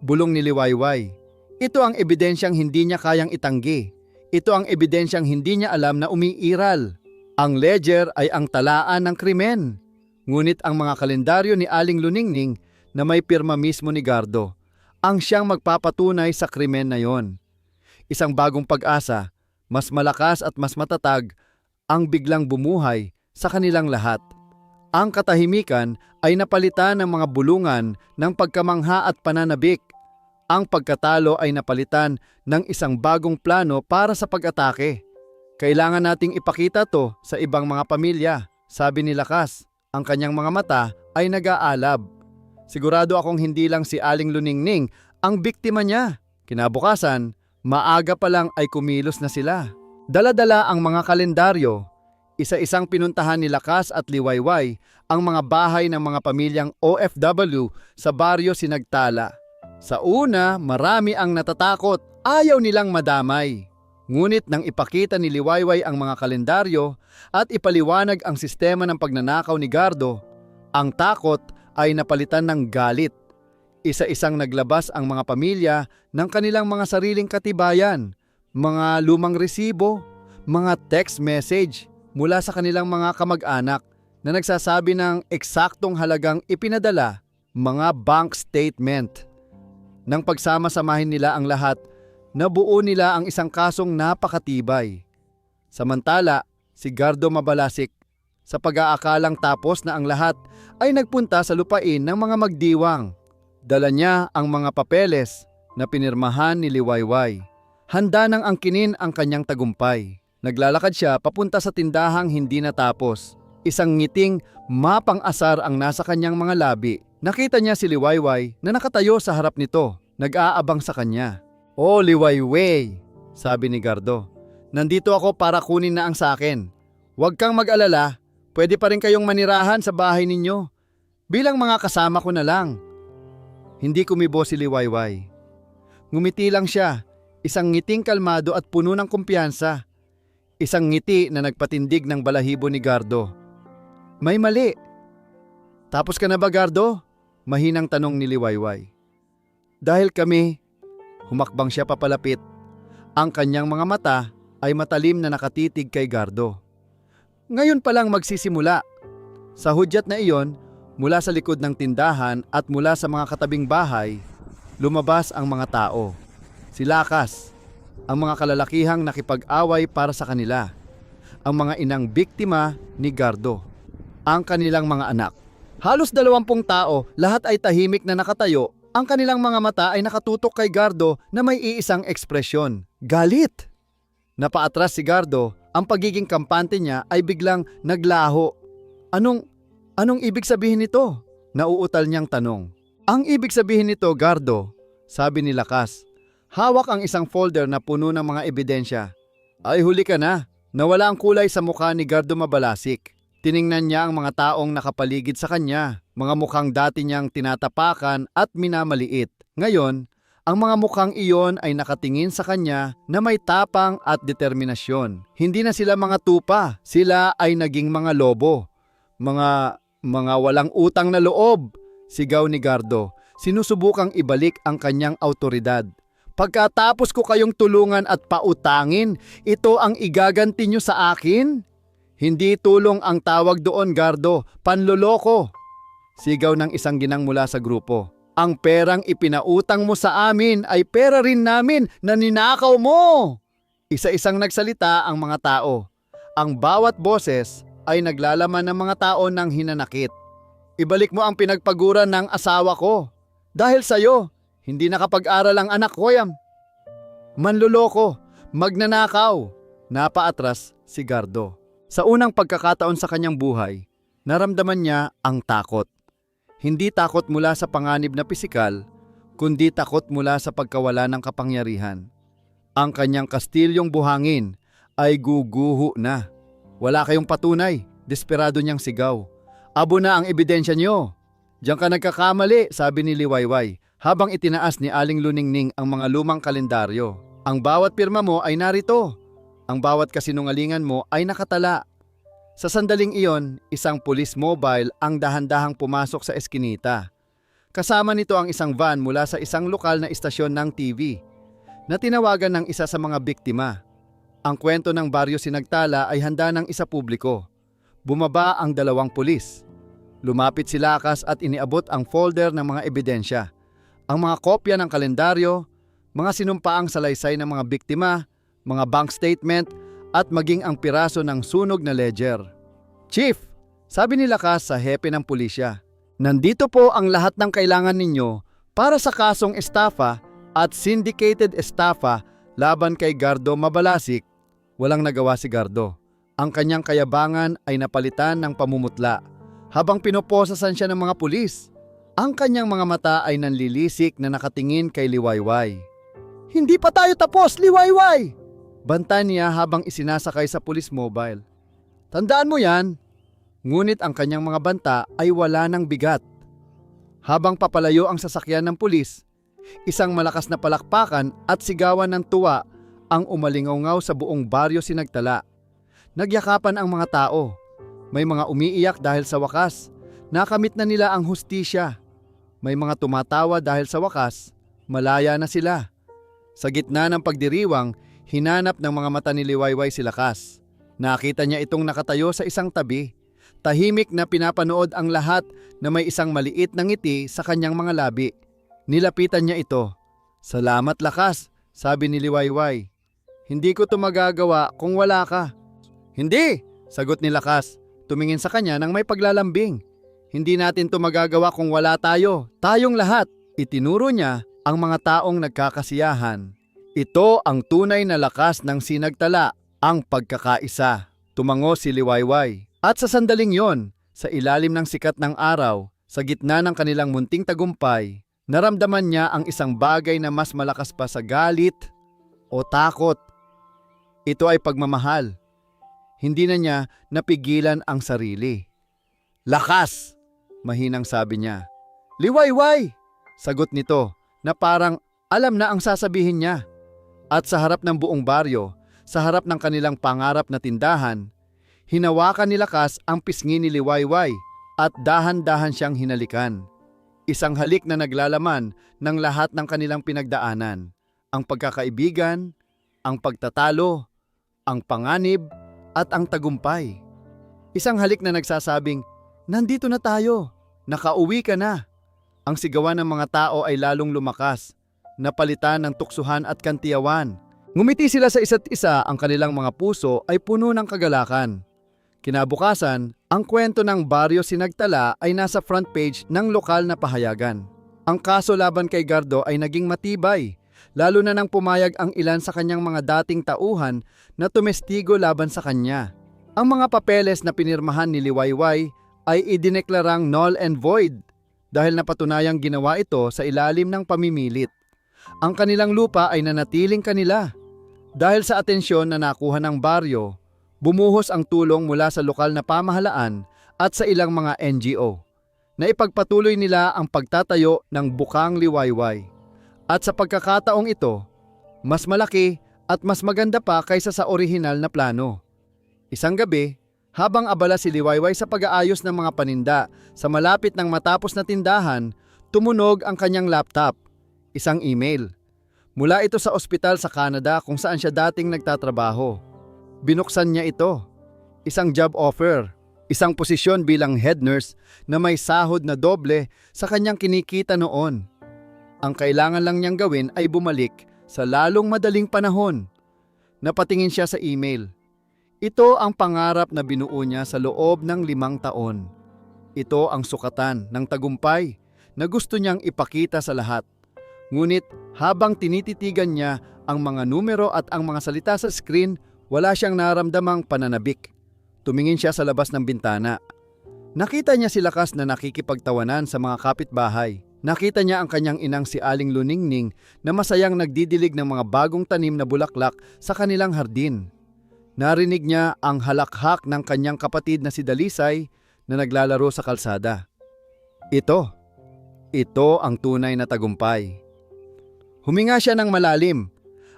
Bulong ni Liwayway. Ito ang ebidensyang hindi niya kayang itanggi. Ito ang ebidensyang hindi niya alam na umiiral. Ang ledger ay ang talaan ng krimen. Ngunit ang mga kalendaryo ni Aling Luningning na may pirma mismo ni Gardo ang siyang magpapatunay sa krimen na yon. Isang bagong pag-asa, mas malakas at mas matatag ang biglang bumuhay sa kanilang lahat. Ang katahimikan ay napalitan ng mga bulungan ng pagkamangha at pananabik. Ang pagkatalo ay napalitan ng isang bagong plano para sa pag-atake. Kailangan nating ipakita to sa ibang mga pamilya, sabi ni Lakas. Ang kanyang mga mata ay nag-aalab. Sigurado akong hindi lang si Aling Luningning ang biktima niya. Kinabukasan, maaga pa lang ay kumilos na sila. Dala-dala ang mga kalendaryo. Isa-isang pinuntahan ni Lakas at Liwayway ang mga bahay ng mga pamilyang OFW sa baryo Sinagtala. Sa una, marami ang natatakot, ayaw nilang madamay. Ngunit nang ipakita ni Liwayway ang mga kalendaryo at ipaliwanag ang sistema ng pagnanakaw ni Gardo, ang takot ay napalitan ng galit. Isa-isang naglabas ang mga pamilya ng kanilang mga sariling katibayan, mga lumang resibo, mga text message mula sa kanilang mga kamag-anak na nagsasabi ng eksaktong halagang ipinadala, mga bank statement. Nang pagsama-samahin nila ang lahat, nabuo nila ang isang kasong napakatibay. Samantala, si Gardo Mabalasik, sa pag-aakalang tapos na ang lahat, ay nagpunta sa lupain ng mga magdiwang. Dala niya ang mga papeles na pinirmahan ni Liwayway. Handa nang angkinin ang kanyang tagumpay. Naglalakad siya papunta sa tindahang hindi natapos. Isang ngiting mapang-asar ang nasa kanyang mga labi. Nakita niya si Liwayway na nakatayo sa harap nito, nag-aabang sa kanya. "Oh, Liwayway," sabi ni Gardo. "Nandito ako para kunin na ang sakin. Huwag kang mag-alala, pwede pa rin kayong manirahan sa bahay ninyo. Bilang mga kasama ko na lang." Hindi kumibo si Liwayway. Ngumiti lang siya, isang ngiting kalmado at puno ng kumpiyansa. Isang ngiti na nagpatindig ng balahibo ni Gardo. "May mali." "Tapos ka na ba, Gardo?" Mahinang tanong ni Liwayway. "Dahil kami," humakbang siya papalapit. Ang kanyang mga mata ay matalim na nakatitig kay Gardo. "Ngayon pa lang magsisimula." Sa hudyat na iyon, mula sa likod ng tindahan at mula sa mga katabing bahay, lumabas ang mga tao. Si Lakas, ang mga kalalakihang nakipag-away para sa kanila, ang mga inang biktima ni Gardo, ang kanilang mga anak. Halos 20 tao, lahat ay tahimik na nakatayo. Ang kanilang mga mata ay nakatutok kay Gardo na may iisang ekspresyon, galit. Napaatras si Gardo, ang pagiging kampante niya ay biglang naglaho. Anong ibig sabihin nito?" Nauutal niyang tanong. "Ang ibig sabihin nito, Gardo," sabi ni Lakas. Hawak ang isang folder na puno ng mga ebidensya. "Ay, huli ka na. Nawala ang kulay sa mukha ni Gardo Mabalasik." Tiningnan niya ang mga taong nakapaligid sa kanya, mga mukhang dati niyang tinatapakan at minamaliit. Ngayon, ang mga mukhang iyon ay nakatingin sa kanya na may tapang at determinasyon. Hindi na sila mga tupa, sila ay naging mga lobo. Mga walang utang na loob, sigaw ni Gardo. Sinusubukang ibalik ang kanyang autoridad. "Pagkatapos ko kayong tulungan at pautangin, ito ang igaganti nyo sa akin? Hindi tulong ang tawag doon, Gardo, panloloko," sigaw ng isang ginang mula sa grupo. "Ang perang ipinautang mo sa amin ay pera rin namin na ninakaw mo." Isa-isang nagsalita ang mga tao. Ang bawat boses ay naglalaman ng mga tao ng hinanakit. "Ibalik mo ang pinagpaguran ng asawa ko. Dahil sa'yo, hindi nakapag-aral ang anak ko yan. Manluloko, magnanakaw." Napaatras si Gardo. Sa unang pagkakataon sa kanyang buhay, naramdaman niya ang takot. Hindi takot mula sa panganib na pisikal, kundi takot mula sa pagkawala ng kapangyarihan. Ang kanyang kastilyong buhangin ay guguho na. Wala kayong patunay, desperado niyang sigaw. Abo na ang ebidensya niyo. Diyan ka nagkakamali, sabi ni Liwayway, habang itinaas ni Aling Luningning ang mga lumang kalendaryo. Ang bawat pirma mo ay narito. Ang bawat kasinungalingan mo ay nakatala. Sa sandaling iyon, isang police mobile ang dahan-dahang pumasok sa eskinita. Kasama nito ang isang van mula sa isang lokal na istasyon ng TV na tinawagan ng isa sa mga biktima. Ang kwento ng Baryo Sinagtala ay handa ng isa publiko. Bumaba ang dalawang pulis. Lumapit si Lakas at iniabot ang folder ng mga ebidensya. Ang mga kopya ng kalendaryo, mga sinumpaang salaysay ng mga biktima, mga bank statement at maging ang piraso ng sunog na ledger. Chief, sabi ni Lakas sa hepe ng pulisya, nandito po ang lahat ng kailangan ninyo para sa kasong estafa at syndicated estafa laban kay Gardo Mabalasik. Walang nagawa si Gardo. Ang kanyang kayabangan ay napalitan ng pamumutla habang pinoposasan siya ng mga pulis. Ang kanyang mga mata ay nanlilisik na nakatingin kay Liwayway. Hindi pa tayo tapos, Liwayway! Banta niya habang isinasakay sa police mobile. Tandaan mo yan. Ngunit ang kanyang mga banta ay wala ng bigat. Habang papalayo ang sasakyan ng pulis, isang malakas na palakpakan at sigawan ng tuwa ang umalingaw sa buong Baryo Sinagtala. Nagyakapan ang mga tao. May mga umiiyak dahil sa wakas, nakamit na nila ang hustisya. May mga tumatawa dahil sa wakas, malaya na sila. Sa gitna ng pagdiriwang, hinanap ng mga mata ni Liwayway si Lakas. Nakita niya itong nakatayo sa isang tabi. Tahimik na pinapanood ang lahat na may isang maliit na ngiti sa kanyang mga labi. Nilapitan niya ito. Salamat Lakas, sabi ni Liwayway. Hindi ko ito magagawa kung wala ka. Hindi, sagot ni Lakas. Tumingin sa kanya nang may paglalambing. Hindi natin ito magagawa kung wala tayo. Tayong lahat. Itinuro niya ang mga taong nagkakasiyahan. Ito ang tunay na lakas ng Sinagtala, ang pagkakaisa. Tumango si Liwayway. At sa sandaling yon, sa ilalim ng sikat ng araw, sa gitna ng kanilang munting tagumpay, naramdaman niya ang isang bagay na mas malakas pa sa galit o takot. Ito ay pagmamahal. Hindi na niya napigilan ang sarili. Lakas! Mahinang sabi niya. Liwayway! Sagot nito na parang alam na ang sasabihin niya. At sa harap ng buong baryo, sa harap ng kanilang pangarap na tindahan, hinawakan ni Lakas ang pisngi ni Liwayway at dahan-dahan siyang hinalikan. Isang halik na naglalaman ng lahat ng kanilang pinagdaanan. Ang pagkakaibigan, ang pagtatalo, ang panganib, at ang tagumpay. Isang halik na nagsasabing, nandito na tayo, nakauwi ka na. Ang sigawan ng mga tao ay lalong lumakas, napalitan ng tuksuhan at kantiyawan. Ngumiti sila sa isa't isa, ang kanilang mga puso ay puno ng kagalakan. Kinabukasan, ang kwento ng Baryo Sinagtala ay nasa front page ng lokal na pahayagan. Ang kaso laban kay Gardo ay naging matibay, lalo na nang pumayag ang ilan sa kanyang mga dating tauhan na tumestigo laban sa kanya. Ang mga papeles na pinirmahan ni Liwayway ay idineklarang null and void dahil napatunayang ginawa ito sa ilalim ng pamimilit. Ang kanilang lupa ay nanatiling kanila. Dahil sa atensyon na nakuha ng baryo, bumuhos ang tulong mula sa lokal na pamahalaan at sa ilang mga NGO na ipagpatuloy nila ang pagtatayo ng Bukang Liwayway. At sa pagkakataong ito, mas malaki at mas maganda pa kaysa sa orihinal na plano. Isang gabi, habang abala si Liwayway sa pag-aayos ng mga paninda sa malapit ng matapos na tindahan, tumunog ang kanyang laptop. Isang email. Mula ito sa ospital sa Canada kung saan siya dating nagtatrabaho. Binuksan niya ito. Isang job offer. Isang posisyon bilang head nurse na may sahod na doble sa kanyang kinikita noon. Ang kailangan lang niyang gawin ay bumalik sa lalong madaling panahon. Napatingin siya sa email. Ito ang pangarap na binuo niya sa loob ng 5 taon. Ito ang sukatan ng tagumpay na gusto niyang ipakita sa lahat. Ngunit habang tinititigan niya ang mga numero at ang mga salita sa screen, wala siyang naramdamang pananabik. Tumingin siya sa labas ng bintana. Nakita niya si Lakas na nakikipagtawanan sa mga kapitbahay. Nakita niya ang kanyang inang si Aling Luningning na masayang nagdidilig ng mga bagong tanim na bulaklak sa kanilang hardin. Narinig niya ang halakhak ng kanyang kapatid na si Dalisay na naglalaro sa kalsada. Ito ang tunay na tagumpay. Huminga siya ng malalim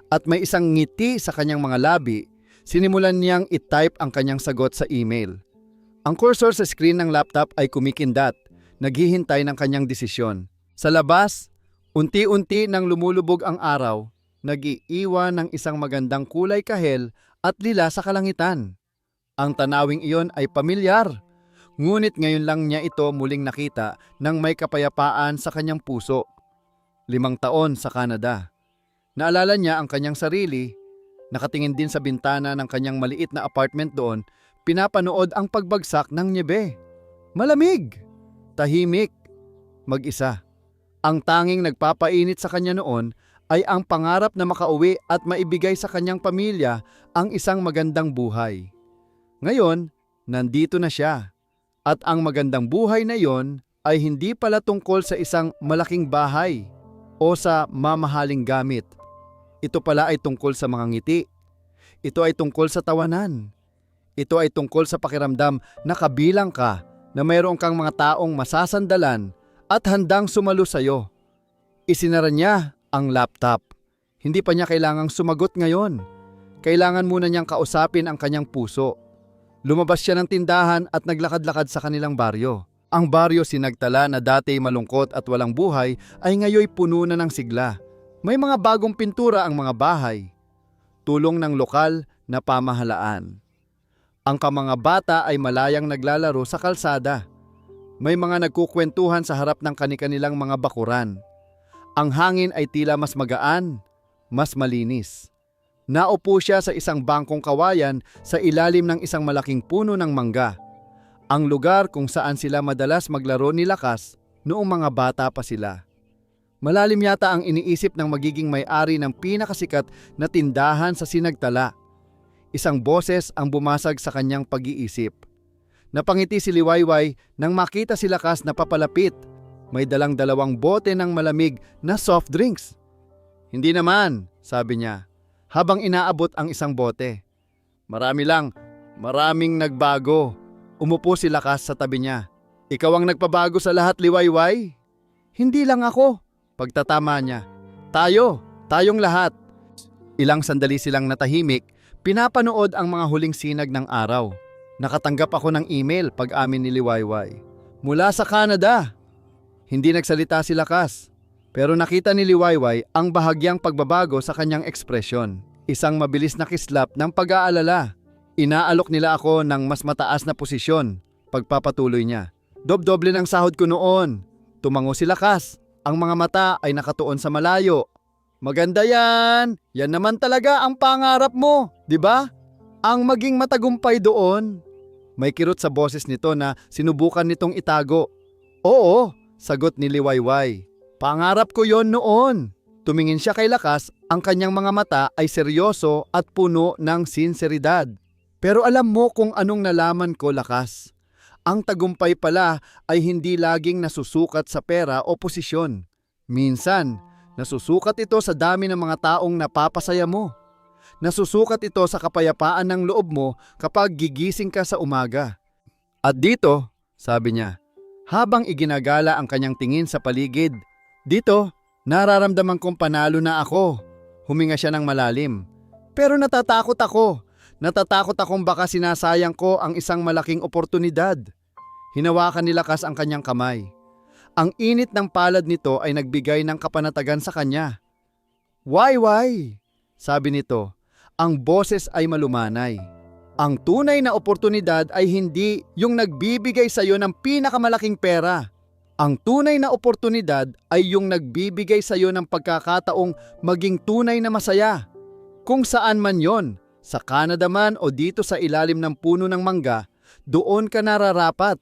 at may isang ngiti sa kanyang mga labi. Sinimulan niyang i-type ang kanyang sagot sa email. Ang cursor sa screen ng laptop ay kumikindat, naghihintay ng kanyang desisyon. Sa labas, unti-unti nang lumulubog ang araw, nag-iiwan ng isang magandang kulay kahel at lila sa kalangitan. Ang tanawing iyon ay pamilyar, ngunit ngayon lang niya ito muling nakita nang may kapayapaan sa kanyang puso. 5 taon sa Canada. Naalala niya ang kanyang sarili, nakatingin din sa bintana ng kanyang maliit na apartment doon, pinapanood ang pagbagsak ng nyebe. Malamig, tahimik, mag-isa. Ang tanging nagpapainit sa kanya noon ay ang pangarap na makauwi at maibigay sa kanyang pamilya ang isang magandang buhay. Ngayon, nandito na siya. At ang magandang buhay na iyon ay hindi pala tungkol sa isang malaking bahay o sa mamahaling gamit. Ito pala ay tungkol sa mga ngiti. Ito ay tungkol sa tawanan. Ito ay tungkol sa pakiramdam na kabilang ka, na mayroon kang mga taong masasandalan at handang sumalo sa'yo. Isinara niya ang laptop. Hindi pa niya kailangang sumagot ngayon. Kailangan muna niyang kausapin ang kanyang puso. Lumabas siya ng tindahan at naglakad-lakad sa kanilang baryo. Ang baryo Sinagtala na dati malungkot at walang buhay ay ngayoy puno na ng sigla. May mga bagong pintura ang mga bahay. Tulong ng lokal na pamahalaan. Ang mga bata ay malayang naglalaro sa kalsada. May mga nagkukwentuhan sa harap ng kani-kanilang mga bakuran. Ang hangin ay tila mas magaan, mas malinis. Naupo siya sa isang bangkong kawayan sa ilalim ng isang malaking puno ng mangga. Ang lugar kung saan sila madalas maglaro ni Lakas noong mga bata pa sila. Malalim yata ang iniisip ng magiging may-ari ng pinakasikat na tindahan sa Sinagtala. Isang boses ang bumasag sa kanyang pag-iisip. Napangiti si Liwayway nang makita si Lakas na papalapit. May dalang 2 bote ng malamig na soft drinks. Hindi naman, sabi niya, habang inaabot ang isang bote. Maraming nagbago. Umupo si Lakas sa tabi niya. Ikaw ang nagpabago sa lahat, Liwayway? Hindi lang ako, pagtatama niya. Tayong lahat. Ilang sandali silang natahimik, pinapanood ang mga huling sinag ng araw. Nakatanggap ako ng email pag-amin ni Liwayway. Mula sa Canada. Hindi nagsalita si Lakas. Pero nakita ni Liwayway ang bahagyang pagbabago sa kanyang ekspresyon. Isang mabilis na kislap ng pag-aalala. Inaalok nila ako ng mas mataas na posisyon. Pagpapatuloy niya. Doble ng sahod ko noon. Tumango si Lakas. Ang mga mata ay nakatuon sa malayo. Maganda yan. Yan naman talaga ang pangarap mo, di ba? Ang maging matagumpay doon. May kirot sa boses nito na sinubukan nitong itago. Oo, sagot ni Liwayway. Pangarap ko yon noon. Tumingin siya kay Lakas, ang kanyang mga mata ay seryoso at puno ng sinseridad. Pero alam mo kung anong nalaman ko, Lakas? Ang tagumpay pala ay hindi laging nasusukat sa pera o posisyon. Minsan, nasusukat ito sa dami ng mga taong napapasaya mo. Nasusukat ito sa kapayapaan ng loob mo kapag gigising ka sa umaga. At dito, sabi niya, habang iginagala ang kanyang tingin sa paligid, dito, nararamdaman kong panalo na ako. Huminga siya ng malalim. Pero natatakot ako. Natatakot akong baka sinasayang ko ang isang malaking oportunidad. Hinawakan ni Lakas ang kanyang kamay. Ang init ng palad nito ay nagbigay ng kapanatagan sa kanya. Why? Sabi nito. Ang boses ay malumanay. Ang tunay na oportunidad ay hindi yung nagbibigay sa iyo ng pinakamalaking pera. Ang tunay na oportunidad ay yung nagbibigay sa iyo ng pagkakataong maging tunay na masaya. Kung saan man yon, sa Canada man o dito sa ilalim ng puno ng mangga, doon ka nararapat.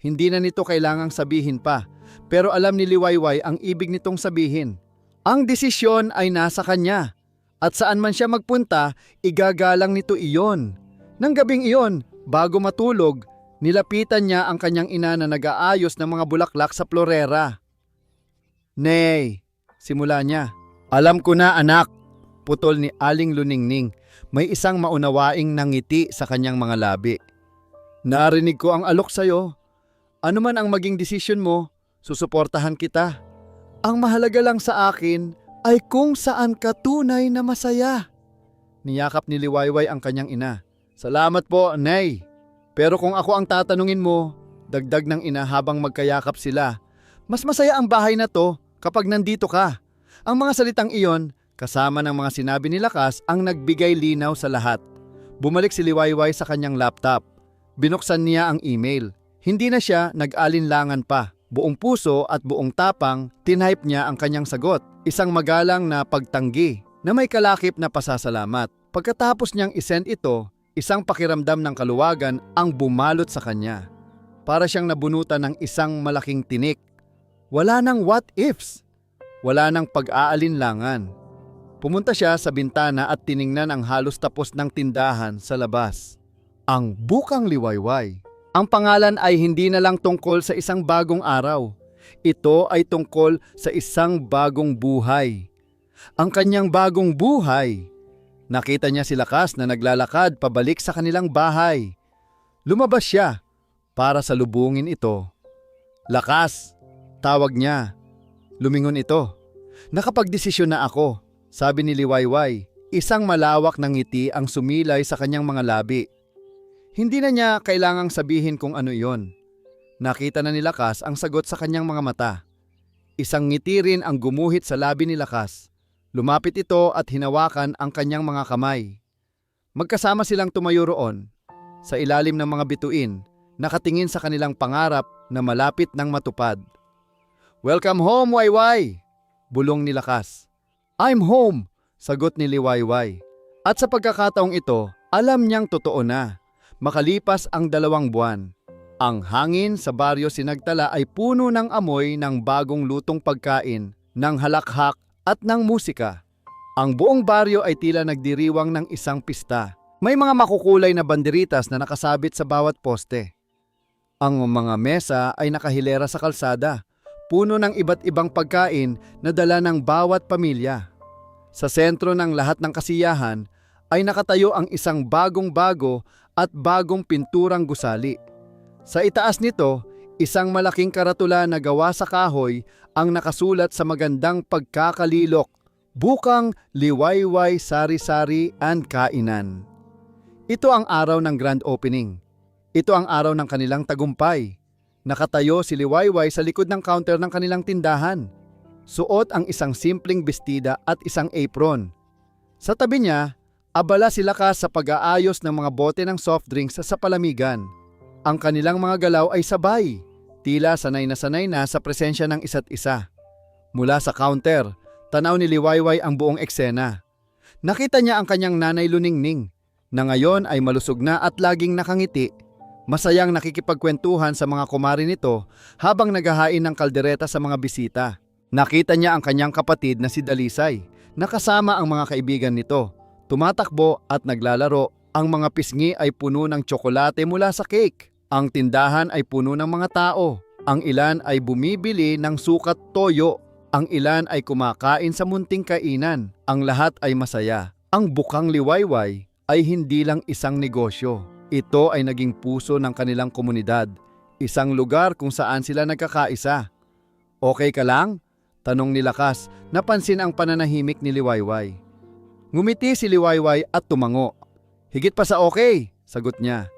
Hindi na nito kailangang sabihin pa, pero alam ni Liwayway ang ibig nitong sabihin. Ang desisyon ay nasa kanya. At saan man siya magpunta, igagalang nito iyon. Nang gabing iyon, bago matulog, nilapitan niya ang kanyang ina na nag-aayos ng mga bulaklak sa florera. Nay, simula niya. Alam ko na anak, putol ni Aling Luningning. May isang maunawaing nangiti sa kanyang mga labi. Narinig ko ang alok sa'yo. Ano man ang maging desisyon mo, susuportahan kita. Ang mahalaga lang sa akin ay kung saan ka tunay na masaya. Niyakap ni Liwayway ang kanyang ina. Salamat po, Nay. Pero kung ako ang tatanungin mo, dagdag ng ina habang magkayakap sila, mas masaya ang bahay na to kapag nandito ka. Ang mga salitang iyon, kasama ng mga sinabi ni Lakas, ang nagbigay linaw sa lahat. Bumalik si Liwayway sa kanyang laptop. Binuksan niya ang email. Hindi na siya nag-alinlangan pa. Buong puso at buong tapang, tinhype niya ang kanyang sagot. Isang magalang na pagtanggi na may kalakip na pasasalamat. Pagkatapos niyang isend ito, isang pakiramdam ng kaluwagan ang bumalot sa kanya. Para siyang nabunutan ng isang malaking tinik. Wala nang what ifs. Wala nang pag-aalinlangan. Pumunta siya sa bintana at tiningnan ang halos tapos ng tindahan sa labas. Ang Bukang Liwayway. Ang pangalan ay hindi na lang tungkol sa isang bagong araw. Ito ay tungkol sa isang bagong buhay. Ang kanyang bagong buhay. Nakita niya si Lakas na naglalakad pabalik sa kanilang bahay. Lumabas siya para salubungin ito. Lakas, tawag niya. Lumingon ito. Nakapagdesisyon na ako, sabi ni Liwayway. Isang malawak na ngiti ang sumilay sa kanyang mga labi. Hindi na niya kailangang sabihin kung ano iyon. Nakita na ni Lakas ang sagot sa kanyang mga mata. Isang ngiti rin ang gumuhit sa labi ni Lakas. Lumapit ito at hinawakan ang kanyang mga kamay. Magkasama silang tumayo roon. Sa ilalim ng mga bituin, nakatingin sa kanilang pangarap na malapit ng matupad. Welcome home, Wayway! Bulong ni Lakas. I'm home! Sagot ni Liwayway. At sa pagkakataong ito, alam niyang totoo na. Makalipas ang 2 buwan, ang hangin sa baryo Sinagtala ay puno ng amoy ng bagong lutong pagkain, ng halakhak at ng musika. Ang buong baryo ay tila nagdiriwang ng isang pista. May mga makukulay na banderitas na nakasabit sa bawat poste. Ang mga mesa ay nakahilera sa kalsada, puno ng iba't ibang pagkain na dala ng bawat pamilya. Sa sentro ng lahat ng kasiyahan ay nakatayo ang isang bagong-bago at bagong pinturang gusali. Sa itaas nito, isang malaking karatula na gawa sa kahoy ang nakasulat sa magandang pagkakalilok, Bukang Liwayway Sari-Sari and Kainan. Ito ang araw ng grand opening. Ito ang araw ng kanilang tagumpay. Nakatayo si Liwayway sa likod ng counter ng kanilang tindahan. Suot ang isang simpleng bestida at isang apron. Sa tabi niya, abala si Lakas sa pag-aayos ng mga bote ng soft drinks sa palamigan. Ang kanilang mga galaw ay sabay, tila sanay na sa presensya ng isa't isa. Mula sa counter, tanaw ni Liwayway ang buong eksena. Nakita niya ang kanyang nanay Luningning, na ngayon ay malusog na at laging nakangiti. Masayang nakikipagkwentuhan sa mga kumari nito habang naghahain ng kaldereta sa mga bisita. Nakita niya ang kanyang kapatid na si Dalisay, nakasama ang mga kaibigan nito. Tumatakbo at naglalaro. Ang mga pisngi ay puno ng tsokolate mula sa cake. Ang tindahan ay puno ng mga tao. Ang ilan ay bumibili ng sukat toyo. Ang ilan ay kumakain sa munting kainan. Ang lahat ay masaya. Ang Bukang Liwayway ay hindi lang isang negosyo. Ito ay naging puso ng kanilang komunidad. Isang lugar kung saan sila nagkakaisa. Okay ka lang? Tanong ni Lakas, napansin ang pananahimik ni Liwayway. Ngumiti si Liwayway at tumango. Higit pa sa okay, sagot niya.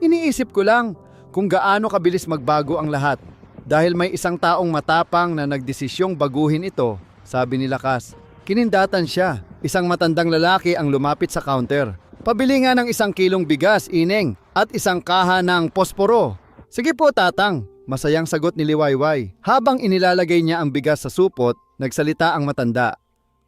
Iniisip ko lang kung gaano kabilis magbago ang lahat dahil may isang taong matapang na nagdesisyong baguhin ito, sabi ni Lakas. Kinindatan siya. Isang matandang lalaki ang lumapit sa counter. Pabili nga ng 1 kilong bigas, ineng, at 1 kaha ng posporo. Sige po, tatang. Masayang sagot ni Liwayway. Habang inilalagay niya ang bigas sa supot, nagsalita ang matanda.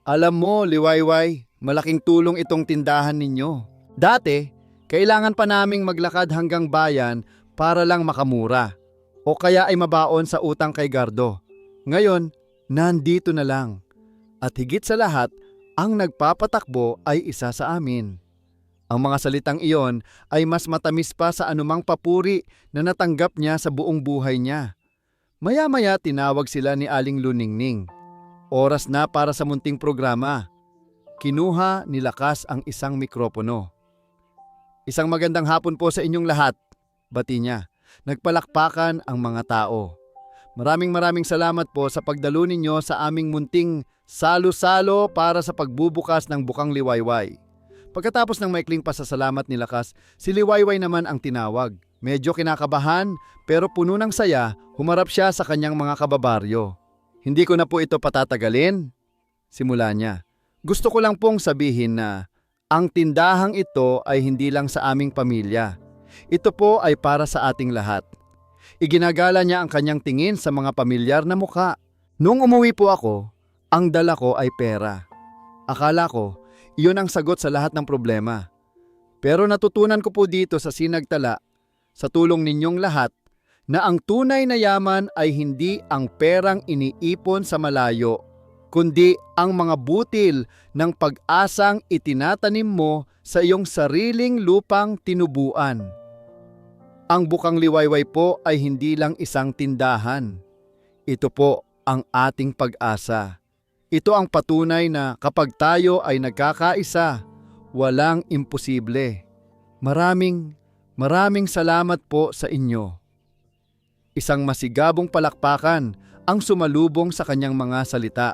Alam mo, Liwayway, malaking tulong itong tindahan ninyo. Dati, kailangan pa naming maglakad hanggang bayan para lang makamura. O kaya ay mabaon sa utang kay Gardo. Ngayon, nandito na lang. At higit sa lahat, ang nagpapatakbo ay isa sa amin. Ang mga salitang iyon ay mas matamis pa sa anumang papuri na natanggap niya sa buong buhay niya. Maya-maya tinawag sila ni Aling Luningning. Oras na para sa munting programa. Kinuha ni Lakas ang isang mikropono. Isang magandang hapon po sa inyong lahat, bati niya. Nagpalakpakan ang mga tao. Maraming salamat po sa pagdalo ninyo sa aming munting salo-salo para sa pagbubukas ng Bukang Liwayway. Pagkatapos ng maikling pasasalamat ni Lakas, si Liwayway naman ang tinawag. Medyo kinakabahan pero puno ng saya, humarap siya sa kanyang mga kababaryo. Hindi ko na po ito patatagalin. Simula niya. Gusto ko lang pong sabihin na ang tindahang ito ay hindi lang sa aming pamilya. Ito po ay para sa ating lahat. Iginagala niya ang kanyang tingin sa mga pamilyar na mukha. Nung umuwi po ako, ang dala ko ay pera. Akala ko, iyon ang sagot sa lahat ng problema. Pero natutunan ko po dito sa Sinagtala, sa tulong ninyong lahat, na ang tunay na yaman ay hindi ang perang iniipon sa malayo, kundi ang mga butil ng pag-asang itinatanim mo sa iyong sariling lupang tinubuan. Ang Bukang Liwayway po ay hindi lang isang tindahan. Ito po ang ating pag-asa. Ito ang patunay na kapag tayo ay nagkakaisa, walang imposible. Maraming salamat po sa inyo. Isang masigabong palakpakan ang sumalubong sa kanyang mga salita.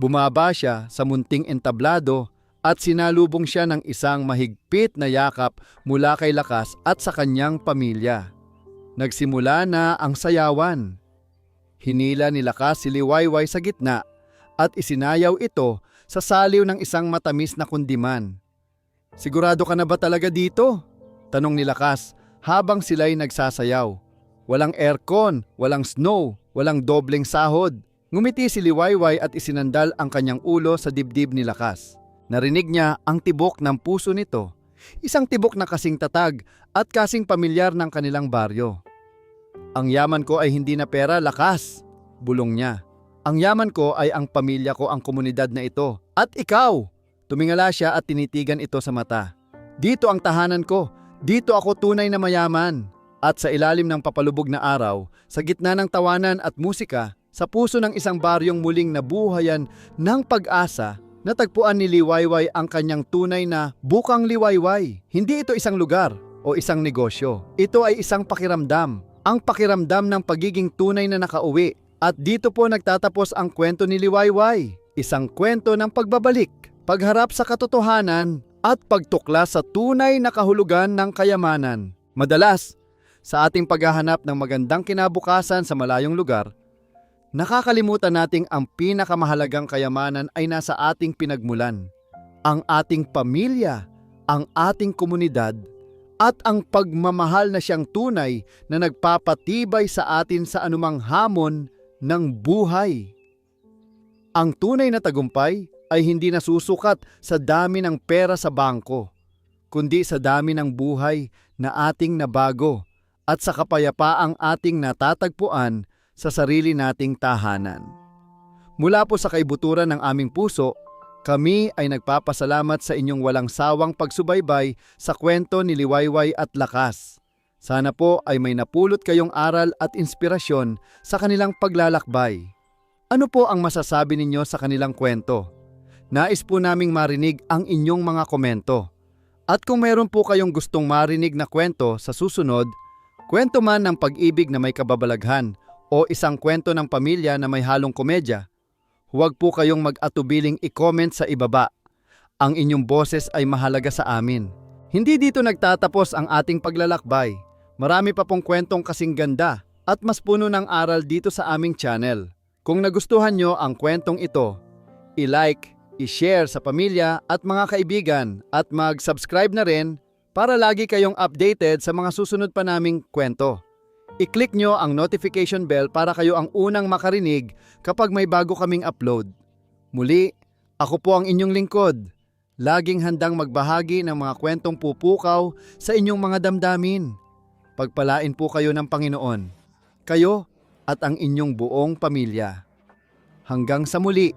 Bumaba siya sa munting entablado at sinalubong siya ng isang mahigpit na yakap mula kay Lakas at sa kanyang pamilya. Nagsimula na ang sayawan. Hinila ni Lakas si Liwayway sa gitna at isinayaw ito sa saliw ng isang matamis na kundiman. "Sigurado ka na ba talaga dito?" tanong ni Lakas habang sila'y nagsasayaw. Walang aircon, walang snow, walang dobleng sahod. Ngumiti si Liwayway at isinandal ang kanyang ulo sa dibdib ni Lakas. Narinig niya ang tibok ng puso nito, isang tibok na kasing tatag at kasing pamilyar ng kanilang baryo. "Ang yaman ko ay hindi na pera, Lakas," bulong niya. "Ang yaman ko ay ang pamilya ko, ang komunidad na ito. At ikaw!" Tumingala siya at tinitigan ito sa mata. "Dito ang tahanan ko, dito ako tunay na mayaman." At sa ilalim ng papalubog na araw, sa gitna ng tawanan at musika, sa puso ng isang baryong muling nabuhayan ng pag-asa, natagpuan ni Liwayway ang kanyang tunay na Bukang Liwayway. Hindi ito isang lugar o isang negosyo. Ito ay isang pakiramdam. Ang pakiramdam ng pagiging tunay na nakauwi. At dito po nagtatapos ang kwento ni Liwayway. Isang kwento ng pagbabalik, pagharap sa katotohanan, at pagtuklas sa tunay na kahulugan ng kayamanan. Madalas, sa ating paghahanap ng magandang kinabukasan sa malayong lugar, nakakalimutan nating ang pinakamahalagang kayamanan ay nasa ating pinagmulan, ang ating pamilya, ang ating komunidad, at ang pagmamahal na siyang tunay na nagpapatibay sa atin sa anumang hamon ng buhay. Ang tunay na tagumpay ay hindi nasusukat sa dami ng pera sa bangko, kundi sa dami ng buhay na ating nabago at sa kapayapaang ating natatagpuan sa sarili nating tahanan. Mula po sa kaibuturan ng aming puso, kami ay nagpapasalamat sa inyong walang sawang pagsubaybay sa kwento ni Liwayway at Lakas. Sana po ay may napulot kayong aral at inspirasyon sa kanilang paglalakbay. Ano po ang masasabi ninyo sa kanilang kwento? Nais po naming marinig ang inyong mga komento. At kung meron po kayong gustong marinig na kwento sa susunod, kwento man ng pag-ibig na may kababalaghan o isang kwento ng pamilya na may halong komedya, huwag po kayong mag-atubiling i-comment sa ibaba. Ang inyong boses ay mahalaga sa amin. Hindi dito nagtatapos ang ating paglalakbay. Marami pa pong kwentong kasing ganda at mas puno ng aral dito sa aming channel. Kung nagustuhan nyo ang kwentong ito, i-like, i-share sa pamilya at mga kaibigan at mag-subscribe na rin para lagi kayong updated sa mga susunod pa naming kwento. I-click nyo ang notification bell para kayo ang unang makarinig kapag may bago kaming upload. Muli, ako po ang inyong lingkod. Laging handang magbahagi ng mga kwentong pupukaw sa inyong mga damdamin. Pagpalain po kayo ng Panginoon, kayo at ang inyong buong pamilya. Hanggang sa muli.